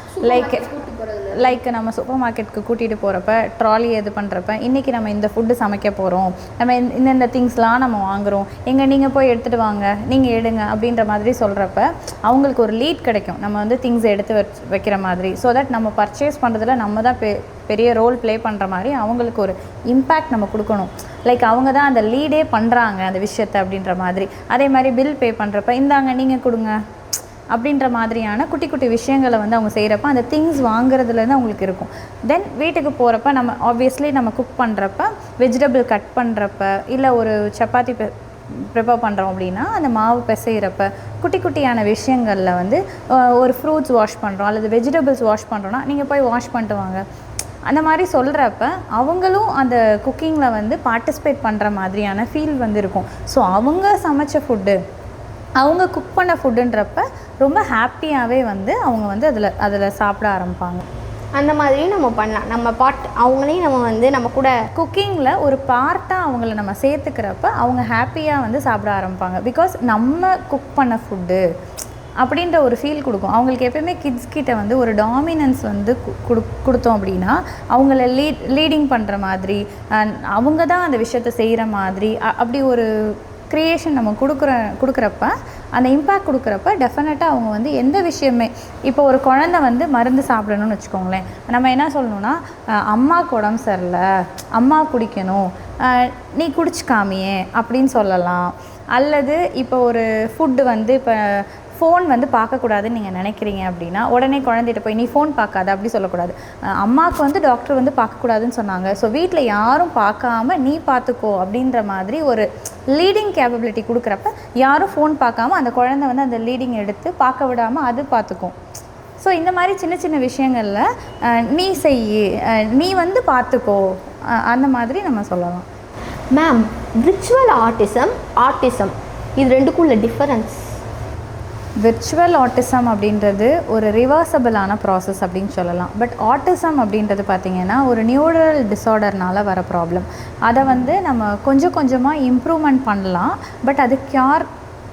லைக் நம்ம சூப்பர் மார்க்கெட்டுக்கு கூட்டிகிட்டு போகிறப்ப ட்ராலி இது பண்ணுறப்ப இன்றைக்கி நம்ம இந்த ஃபுட்டு சமைக்க போகிறோம், நம்ம இந்த திங்ஸ்லாம் நம்ம வாங்குகிறோம், நீங்கள் போய் எடுத்துகிட்டு வாங்க, நீங்கள் எடுங்க அப்படின்ற மாதிரி சொல்கிறப்ப அவங்களுக்கு ஒரு லீட் கிடைக்கும். நம்ம வந்து திங்ஸ் எடுத்து வைக்கிற மாதிரி. ஸோ தட் நம்ம பர்ச்சேஸ் பண்ணுறதுல நம்ம தான் பெரிய ரோல் ப்ளே பண்ணுற மாதிரி அவங்களுக்கு ஒரு இம்பேக்ட் நம்ம கொடுக்கணும். லைக் அவங்க தான் அந்த லீடே பண்ணுறாங்க அந்த விஷயத்தை அப்படின்ற மாதிரி. அதே மாதிரி பில் பே பண்ணுறப்ப இந்தாங்க நீங்கள் கொடுங்க அப்படின்ற மாதிரியான குட்டி குட்டி விஷயங்களை வந்து அவங்க செய்கிறப்ப அந்த திங்ஸ் வாங்குறதுலேருந்து அவங்களுக்கு இருக்கும். தென் வீட்டுக்கு போகிறப்ப நம்ம ஆப்வியஸ்லி நம்ம குக் பண்ணுறப்ப வெஜிடபிள் கட் பண்ணுறப்ப இல்லை ஒரு சப்பாத்தி ப்ரிப்பேர் பண்ணுறோம் அப்படின்னா அந்த மாவு பிசைகிறப்ப குட்டி குட்டியான விஷயங்களில் வந்து ஒரு ஃப்ரூட்ஸ் வாஷ் பண்ணுறோம் அல்லது வெஜிடபிள்ஸ் வாஷ் பண்ணுறோன்னா நீங்கள் போய் வாஷ் பண்ணிட்டு வாங்க அந்த மாதிரி சொல்கிறப்ப அவங்களும் அந்த குக்கிங்கில் வந்து பார்ட்டிசிபேட் பண்ணுற மாதிரியான ஃபீல் வந்து இருக்கும். ஸோ அவங்க சமைச்ச ஃபுட்டு, அவங்க குக் பண்ண ஃபுட்டுன்றப்ப ரொம்ப ஹாப்பியாகவே வந்து அவங்க வந்து அதில் சாப்பிட ஆரம்பிப்பாங்க. அந்த மாதிரியும் நம்ம பண்ணலாம். நம்ம அவங்களையும் நம்ம வந்து நம்ம கூட குக்கிங்கில் ஒரு பார்ட்டாக அவங்கள நம்ம சேர்த்துக்கிறப்ப அவங்க ஹாப்பியாக வந்து சாப்பிட ஆரம்பிப்பாங்க. பிகாஸ் நம்ம குக் பண்ண ஃபுட்டு அப்படின்ற ஒரு ஃபீல் கொடுக்கும் அவங்களுக்கு. எப்பயுமே கிட்ஸ் கிட்ட வந்து ஒரு டாமினன்ஸ் வந்து கொடுத்தோம் அப்படின்னா அவங்கள லீடிங் பண்ணுற மாதிரி, அவங்க தான் அந்த விஷயத்தை செய்கிற மாதிரி, அப்படி ஒரு க்ரியேஷன் நம்ம கொடுக்குறப்ப, அந்த இம்பேக்ட் கொடுக்குறப்ப டெஃபினட்டாக அவங்க வந்து எந்த விஷயமே, இப்போ ஒரு குழந்தை வந்து மருந்து சாப்பிடணும்னு வச்சுக்கோங்களேன், நம்ம என்ன சொல்லணும்னா, அம்மாவுக்கு உடம்பு சரியில்லை, அம்மா குடிக்கணும், நீ குடிச்சு காமியே அப்படின்னு சொல்லலாம். அல்லது இப்போ ஒரு ஃபுட்டு வந்து இப்போ ஃபோன் வந்து பார்க்கக்கூடாதுன்னு நீங்கள் நினைக்கிறீங்க அப்படின்னா உடனே குழந்தைகிட்ட போய் நீ ஃபோன் பார்க்காத அப்படி சொல்லக்கூடாது. அம்மாவுக்கு வந்து டாக்டர் வந்து பார்க்கக்கூடாதுன்னு சொன்னாங்க, ஸோ வீட்டில் யாரும் பார்க்காம நீ பார்த்துக்கோ அப்படின்ற மாதிரி ஒரு லீடிங் கேப்பபிலிட்டி கொடுக்குறப்ப யாரும் ஃபோன் பார்க்காம அந்த குழந்தை வந்து அந்த லீடிங் எடுத்து பார்க்க விடாமல் அது பார்த்துக்கும். ஸோ இந்த மாதிரி சின்ன சின்ன விஷயங்களில் நீ நீ வந்து பார்த்துக்கோ, அந்த மாதிரி நம்ம சொல்லலாம். மேம், விர்ச்சுவல் ஆட்டிசம் இது ரெண்டுக்குள்ள டிஃபரன்ஸ்? விர்ச்சுவல் ஆட்டிசம் அப்படின்றது ஒரு ரிவர்சபிளான ப்ராசஸ் அப்படின்னு சொல்லலாம். பட் ஆட்டிசம் அப்படின்றது பார்த்திங்கன்னா ஒரு நியூரல் டிஸார்டர்னால் வர ப்ராப்ளம். அதை வந்து நம்ம கொஞ்சம் கொஞ்சமாக இம்ப்ரூவ்மெண்ட் பண்ணலாம். பட் அது க்யூர்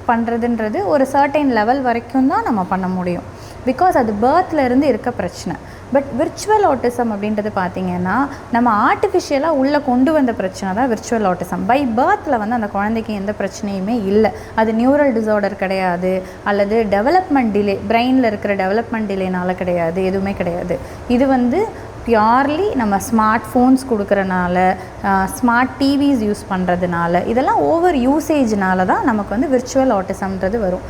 பண்ணுறதுன்றது ஒரு சர்டைன் லெவல் வரைக்கும் தான் நம்ம பண்ண முடியும். பிகாஸ் அது பர்த்லேருந்து இருக்க பிரச்சனை. பட் விர்ச்சுவல் ஆட்டிசம் அப்படின்றது பார்த்திங்கன்னா நம்ம ஆர்டிஃபிஷியலாக உள்ளே கொண்டு வந்த பிரச்சனை தான் விர்ச்சுவல் ஆட்டிசம். பை பர்த்தில் வந்து அந்த குழந்தைக்கு எந்த பிரச்சனையுமே இல்லை. அது நியூரல் டிஸார்டர் கிடையாது, அல்லது டெவலப்மெண்ட் டிலே, பிரெயினில் இருக்கிற டெவலப்மெண்ட் டிலேனால கிடையாது, எதுவுமே கிடையாது. இது வந்து பியூர்லி நம்ம ஸ்மார்ட் ஃபோன்ஸ் கொடுக்குறனால, ஸ்மார்ட் டிவிஸ் யூஸ் பண்ணுறதுனால, இதெல்லாம் ஓவர் யூசேஜ்னால தான் நமக்கு வந்து விர்ச்சுவல் ஆட்டிசம்ன்றது வரும்.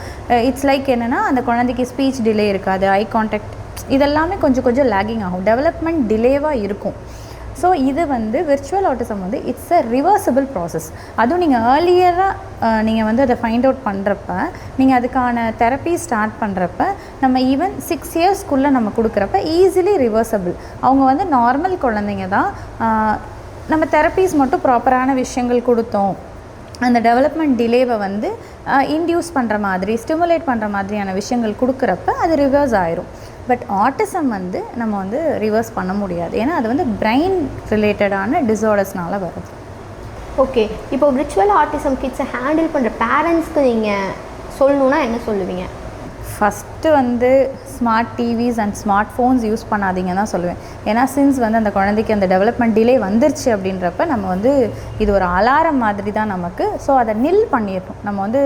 இட்ஸ் லைக் என்னென்னா, அந்த குழந்தைக்கு ஸ்பீச் டிலே இருக்காது, ஐ கான்டாக்ட் இதெல்லாமே கொஞ்சம் கொஞ்சம் லேகிங் ஆகும், டெவலப்மெண்ட் டிலேவாக இருக்கும். ஸோ இது வந்து விர்ச்சுவல் ஆட்டிசம் வந்து இட்ஸ் அ ரிவர்சபிள் ப்ராசஸ். அதுவும் நீங்கள் ஏர்லியராக நீங்கள் வந்து அதை ஃபைண்ட் அவுட் பண்ணுறப்ப, நீங்கள் அதுக்கான தெரப்பி ஸ்டார்ட் பண்ணுறப்ப, நம்ம ஈவன் 6 இயர்ஸ்க்குள்ளே நம்ம கொடுக்குறப்ப ஈஸிலி ரிவர்சபிள். அவங்க வந்து நார்மல் குழந்தைங்க தான். நம்ம தெரப்பீஸ் மட்டும் ப்ராப்பரான விஷயங்கள் கொடுத்தோம், அந்த டெவலப்மெண்ட் டிலேவை வந்து இன்டியூஸ் பண்ணுற மாதிரி, ஸ்டிமுலேட் பண்ணுற மாதிரியான விஷயங்கள் கொடுக்குறப்ப அது ரிவர்ஸ் ஆயிரும். பட் ஆட்டிசம் வந்து நம்ம வந்து ரிவர்ஸ் பண்ண முடியாது, ஏன்னா அது வந்து பிரெயின் ரிலேட்டடான டிஸார்டர்ஸ்னால வருது. ஓகே, இப்போ விர்ச்சுவல் ஆட்டிசம் கிட்ஸை ஹேண்டில் பண்ணுற பேரண்ட்ஸ்க்கு நீங்கள் சொல்லணுன்னா என்ன சொல்லுவீங்க? ஃபஸ்ட்டு வந்து smart TVS and smart phones use பண்ணாதீங்க தான் சொல்லுவேன். ஏன்னா சின்ஸ் வந்து அந்த குழந்தைக்கு அந்த டெவலப்மெண்ட் டிலே வந்துருச்சு அப்படின்றப்ப நம்ம வந்து இது ஒரு அலாரம் மாதிரி தான் நமக்கு. ஸோ அதை நில் பண்ணிடணும். நம்ம வந்து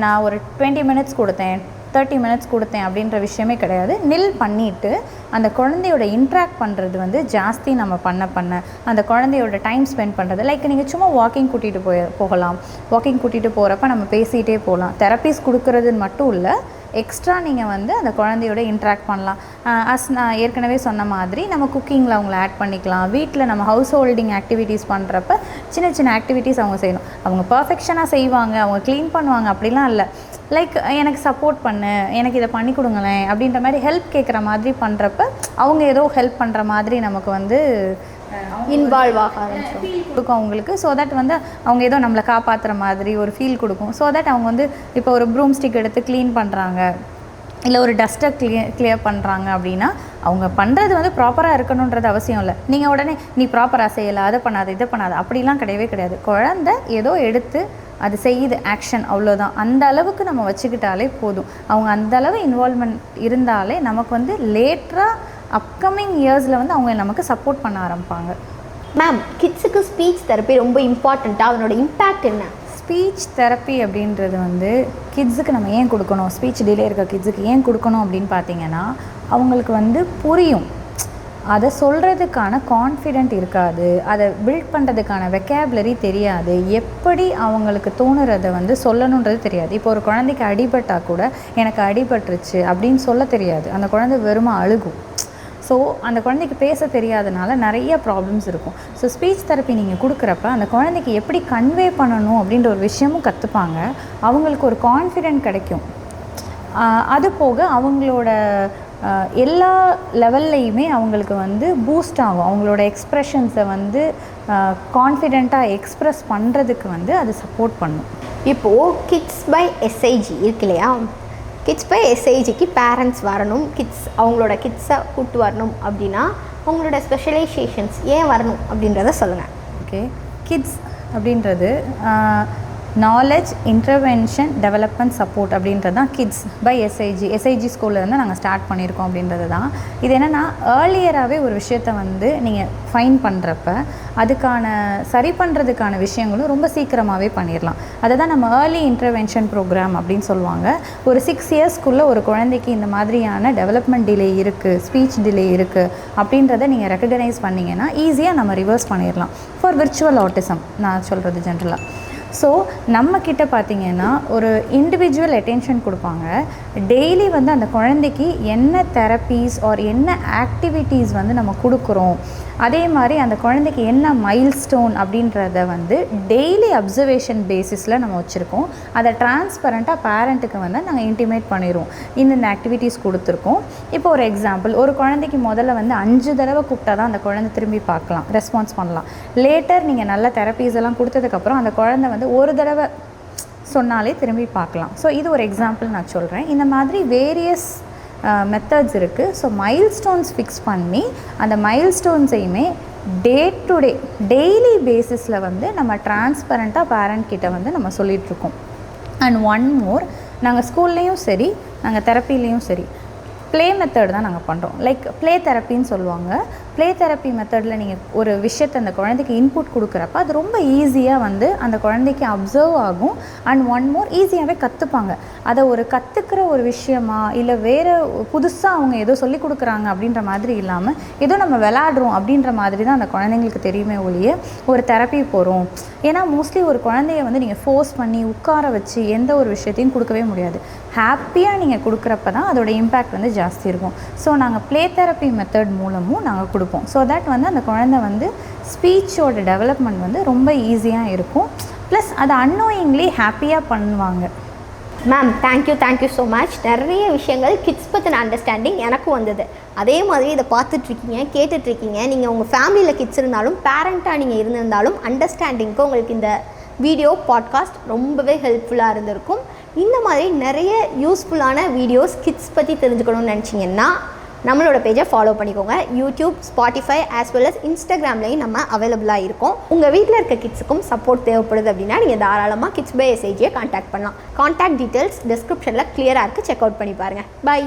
நான் ஒரு 20 மினிட்ஸ் கொடுத்தேன், 30 மினிட்ஸ் கொடுத்தேன் அப்படின்ற விஷயமே கிடையாது. நில் பண்ணிவிட்டு அந்த குழந்தையோட இன்ட்ராக்ட் பண்ணுறது வந்து ஜாஸ்தி நம்ம பண்ண அந்த குழந்தையோட டைம் ஸ்பெண்ட் பண்ணுறது. லைக் நீங்கள் சும்மா வாக்கிங் கூட்டிகிட்டு போகலாம். வாக்கிங் கூட்டிகிட்டு போகிறப்ப நம்ம பேசிகிட்டே போகலாம். தெரப்பீஸ் கொடுக்குறதுன்னு மட்டும் இல்லை, எக்ஸ்ட்ரா நீங்கள் வந்து அந்த குழந்தையோட இன்ட்ராக்ட் பண்ணலாம். நான் ஏற்கனவே சொன்ன மாதிரி நம்ம குக்கிங்கில் அவங்கள ஆட் பண்ணிக்கலாம். வீட்டில் நம்ம ஹவுஸ் ஹோல்டிங் ஆக்டிவிட்டீஸ் பண்ணுறப்ப சின்ன சின்ன ஆக்டிவிட்டீஸ் அவங்க செய்யணும். அவங்க பர்ஃபெக்ஷனாக செய்வாங்க, அவங்க க்ளீன் பண்ணுவாங்க அப்படிலாம் இல்லை. லைக் எனக்கு சப்போர்ட் பண்ணு, எனக்கு இதை பண்ணி கொடுங்களேன் அப்படின்ற மாதிரி ஹெல்ப் கேட்குற மாதிரி பண்ணுறப்ப அவங்க ஏதோ ஹெல்ப் பண்ணுற மாதிரி நமக்கு வந்து இன்வால்வ் ஆக ஆரம்பிச்சிடும் கொடுக்கும் அவங்களுக்கு. ஸோ தட் வந்து அவங்க ஏதோ நம்மளை காப்பாற்றுற மாதிரி ஒரு ஃபீல் கொடுக்கும். ஸோ தட் அவங்க வந்து இப்போ ஒரு ப்ரூம் ஸ்டிக் எடுத்து க்ளீன் பண்ணுறாங்க, இல்லை ஒரு டஸ்ட்டை கிளியர் பண்ணுறாங்க அப்படின்னா அவங்க பண்ணுறது வந்து ப்ராப்பராக இருக்கணுன்றது அவசியம் இல்லை. நீங்கள் உடனே நீ ப்ராப்பராக செய்யலை, அதை பண்ணாது இதை பண்ணாது அப்படிலாம் கிடையவே கிடையாது. குழந்தை ஏதோ எடுத்து அது செய்யுது, ஆக்ஷன், அவ்வளோதான். அந்த அளவுக்கு நம்ம வச்சுக்கிட்டாலே போதும். அவங்க அந்தளவு இன்வால்வ்மெண்ட் இருந்தாலே நமக்கு வந்து லேட்டராக அப்கமிங் இயர்ஸில் வந்து அவங்க நமக்கு சப்போர்ட் பண்ண ஆரம்பிப்பாங்க. மேம், கிட்ஸுக்கு ஸ்பீச் தெரப்பி ரொம்ப இம்பார்ட்டண்ட்டாக, அதனோட இம்பேக்ட் என்ன? ஸ்பீச் தெரப்பி அப்படின்றது வந்து கிட்ஸுக்கு நம்ம ஏன் கொடுக்கணும், ஸ்பீச் டிலே இருக்க கிட்ஸுக்கு ஏன் கொடுக்கணும் அப்படின்னு பார்த்தீங்கன்னா, அவங்களுக்கு வந்து புரியும். அதை சொல்கிறதுக்கான கான்ஃபிடென்ட் இருக்காது, அதை பில்ட் பண்ணுறதுக்கான வெக்காபுலரி தெரியாது, எப்படி அவங்களுக்கு தோணுறதை வந்து சொல்லணுன்றது தெரியாது. இப்போ ஒரு குழந்தைக்கு அடிபட்டால் கூட எனக்கு அடிபட்டுருச்சு அப்படின்னு சொல்ல தெரியாது, அந்த குழந்தை வெறுமா அழுகும். ஸோ அந்த குழந்தைக்கு பேச தெரியாதனால நிறைய ப்ராப்ளம்ஸ் இருக்கும். ஸோ ஸ்பீச் தெரப்பி நீங்கள் கொடுக்குறப்ப அந்த குழந்தைக்கு எப்படி கன்வே பண்ணணும் அப்படின்ற ஒரு விஷயமும் கற்றுப்பாங்க. அவங்களுக்கு ஒரு கான்ஃபிடென்ட் கிடைக்கும். அது போக அவங்களோட எல்லா லெவல்லையுமே அவங்களுக்கு வந்து பூஸ்ட் ஆகும். அவங்களோட எக்ஸ்ப்ரெஷன்ஸை வந்து கான்ஃபிடெண்ட்டாக எக்ஸ்ப்ரெஸ் பண்ணுறதுக்கு வந்து அது சப்போர்ட் பண்ணும். இப்போது கிட்ஸ் பை எஸ்ஐஜி இருக்கு இல்லையா, கிட்ஸ் பை எஸ்ஐஜிக்கு பேரண்ட்ஸ் வரணும், அவங்களோட கிட்ஸை கூப்பிட்டு வரணும் அப்படின்னா அவங்களோட ஸ்பெஷலைசேஷன்ஸ் ஏன் வரணும் அப்படின்றத சொல்லுங்கள். ஓகே, கிட்ஸ் அப்படின்றது நாலேஜ் இன்டர்வென்ஷன் டெவலப்மெண்ட் சப்போர்ட் அப்படின்றது தான் கிட்ஸ் பை எஸ்ஐஜி ஸ்கூல்லேருந்து நாங்கள் ஸ்டார்ட் பண்ணியிருக்கோம் அப்படின்றது தான். இது என்னென்னா ஏர்லியராகவே ஒரு விஷயத்தை வந்து நீங்கள் ஃபைன் பண்ணுறப்ப அதுக்கான சரி பண்ணுறதுக்கான விஷயங்களும் ரொம்ப சீக்கிரமாகவே பண்ணிடலாம். அதை தான் நம்ம ஏர்லி இன்டர்வென்ஷன் ப்ரோக்ராம் அப்படின்னு சொல்லுவாங்க. ஒரு 6 இயர்ஸ்க்குள்ளே ஒரு குழந்தைக்கு இந்த மாதிரியான டெவலப்மெண்ட் டிலே இருக்குது, ஸ்பீச் டிலே இருக்குது அப்படின்றத நீங்கள் ரெக்கக்னைஸ் பண்ணிங்கன்னா ஈஸியாக நம்ம ரிவர்ஸ் பண்ணிடலாம். ஃபார் விர்ச்சுவல் ஆட்டிசம் நான் சொல்கிறது ஜென்ரலாக. ஸோ நம்மக்கிட்ட பார்த்திங்கன்னா ஒரு இண்டிவிஜுவல் அட்டென்ஷன் கொடுப்பாங்க. டெய்லி வந்து அந்த குழந்தைக்கு என்ன தெரப்பீஸ் ஆர் என்ன ஆக்டிவிட்டீஸ் வந்து நம்ம கொடுக்குறோம், அதே மாதிரி அந்த குழந்தைக்கு என்ன மைல்ஸ்டோன் அப்படின்றத வந்து டெய்லி அப்சர்வேஷன் பேசிஸில் நம்ம வச்சுருக்கோம். அதை டிரான்ஸ்பரண்ட்டாக பேரண்ட்டுக்கு வந்து நாங்கள் இன்டிமேட் பண்ணிடுவோம். இந்த ஆக்டிவிட்டீஸ் கொடுத்துருக்கோம். இப்போ ஒரு எக்ஸாம்பிள், ஒரு குழந்தைக்கு முதல்ல வந்து 5 தடவை கூப்பிட்டா தான் அந்த குழந்தை திரும்பி பார்க்கலாம், ரெஸ்பான்ஸ் பண்ணலாம். லேட்டர் நீங்கள் நல்ல தெரப்பீஸ் எல்லாம் கொடுத்ததுக்கப்புறம் அந்த குழந்தை வந்து ஒரு தடவை சொன்னாலே திரும்பி பார்க்கலாம். ஸோ இது ஒரு எக்ஸாம்பிள் நான் சொல்கிறேன். இந்த மாதிரி வேரியஸ் மெத்தட்ஸ் இருக்குது. ஸோ மைல்ஸ்டோன்ஸ் ஃபிக்ஸ் பண்ணி அந்த மைல்ஸ்டோன்ஸையுமே டே டு டே டெய்லி பேசிஸில் வந்து நம்ம டிரான்ஸ்பரண்ட்டாக பேரண்ட் கிட்ட வந்து நம்ம சொல்லிகிட்ருக்கோம். அண்ட் ஒன் மோர், நாங்கள் ஸ்கூல்லேயும் சரி நாங்கள் தெரப்பிலையும் சரி ப்ளே மெத்தட் தான் நாங்கள் பண்ணுறோம். லைக் ப்ளே தெரப்பின்னு சொல்லுவாங்க. ப்ளே தெரப்பி மெத்தடில் நீங்கள் ஒரு விஷயத்தை அந்த குழந்தைக்கு இன்புட் கொடுக்குறப்ப அது ரொம்ப ஈஸியாக வந்து அந்த குழந்தைக்கு அப்சர்வ் ஆகும். அண்ட் ஒன் மோர் ஈஸியாகவே கற்றுப்பாங்க. அதை ஒரு கற்றுக்கிற ஒரு விஷயமா இல்லை வேறு புதுசாக அவங்க ஏதோ சொல்லி கொடுக்குறாங்க அப்படின்ற மாதிரி இல்லாமல் ஏதோ நம்ம விளையாடுறோம் அப்படின்ற மாதிரி தான் அந்த குழந்தைங்களுக்கு தெரியுமே ஒழிய ஒரு தெரப்பி போகிறோம். ஏன்னா மோஸ்ட்லி ஒரு குழந்தைய வந்து நீங்கள் ஃபோர்ஸ் பண்ணி உட்கார வச்சு எந்த ஒரு விஷயத்தையும் கொடுக்கவே முடியாது. ஹாப்பியாக நீங்கள் கொடுக்குறப்ப தான் அதோட இம்பேக்ட் வந்து ஜாஸ்தி இருக்கும். ஸோ நாங்கள் ப்ளே தெரப்பி மெத்தட் மூலமும் நாங்கள் கொடுப்போம். ஸோ தட் வந்து அந்த குழந்தை வந்து ஸ்பீச்சோட டெவலப்மெண்ட் வந்து ரொம்ப ஈஸியாக இருக்கும். ப்ளஸ் அதை அன்னோயிங்லி ஹாப்பியாக பண்ணுவாங்க. Ma'am thank you so much. நிறைய விஷயங்கள் கிட்ஸ் பற்றின அண்டர்ஸ்டாண்டிங் எனக்கும் வந்தது. அதே மாதிரி இதை பார்த்துட்ருக்கீங்க, கேட்டுட்ருக்கீங்க. நீங்கள் உங்கள் ஃபேமிலியில் கிட்ஸ் இருந்தாலும் பேரண்ட்டாக நீங்கள் இருந்திருந்தாலும் அண்டர்ஸ்டாண்டிங்க்கு உங்களுக்கு இந்த வீடியோ பாட்காஸ்ட் ரொம்பவே ஹெல்ப்ஃபுல்லாக இருந்திருக்கும். இந்த மாதிரி நிறைய யூஸ்ஃபுல்லான வீடியோஸ் கிட்ஸ் பற்றி தெரிஞ்சுக்கணும்னு நினச்சிங்கன்னா நம்மளோட பேஜை ஃபாலோ பண்ணிக்கோங்க. YouTube, Spotify as well as இன்ஸ்டாகிராம்லேயும் நம்ம அவைலபிளாக இருக்கோம். உங்கள் வீட்டில் இருக்க கிட்ஸுக்கும் சப்போர்ட் தேவைப்படுது அப்படின்னா நீங்கள் தாராளமாக கிட்ஸ் பை எஸ்ஐஜியை கான்டாக்ட் பண்ணலாம். கான்டாக்ட் டீட்டெயில்ஸ் டிஸ்கிரிப்ஷனில் கிளியராக இருக்குது, செக் அவுட் பண்ணி பாருங்கள். பை.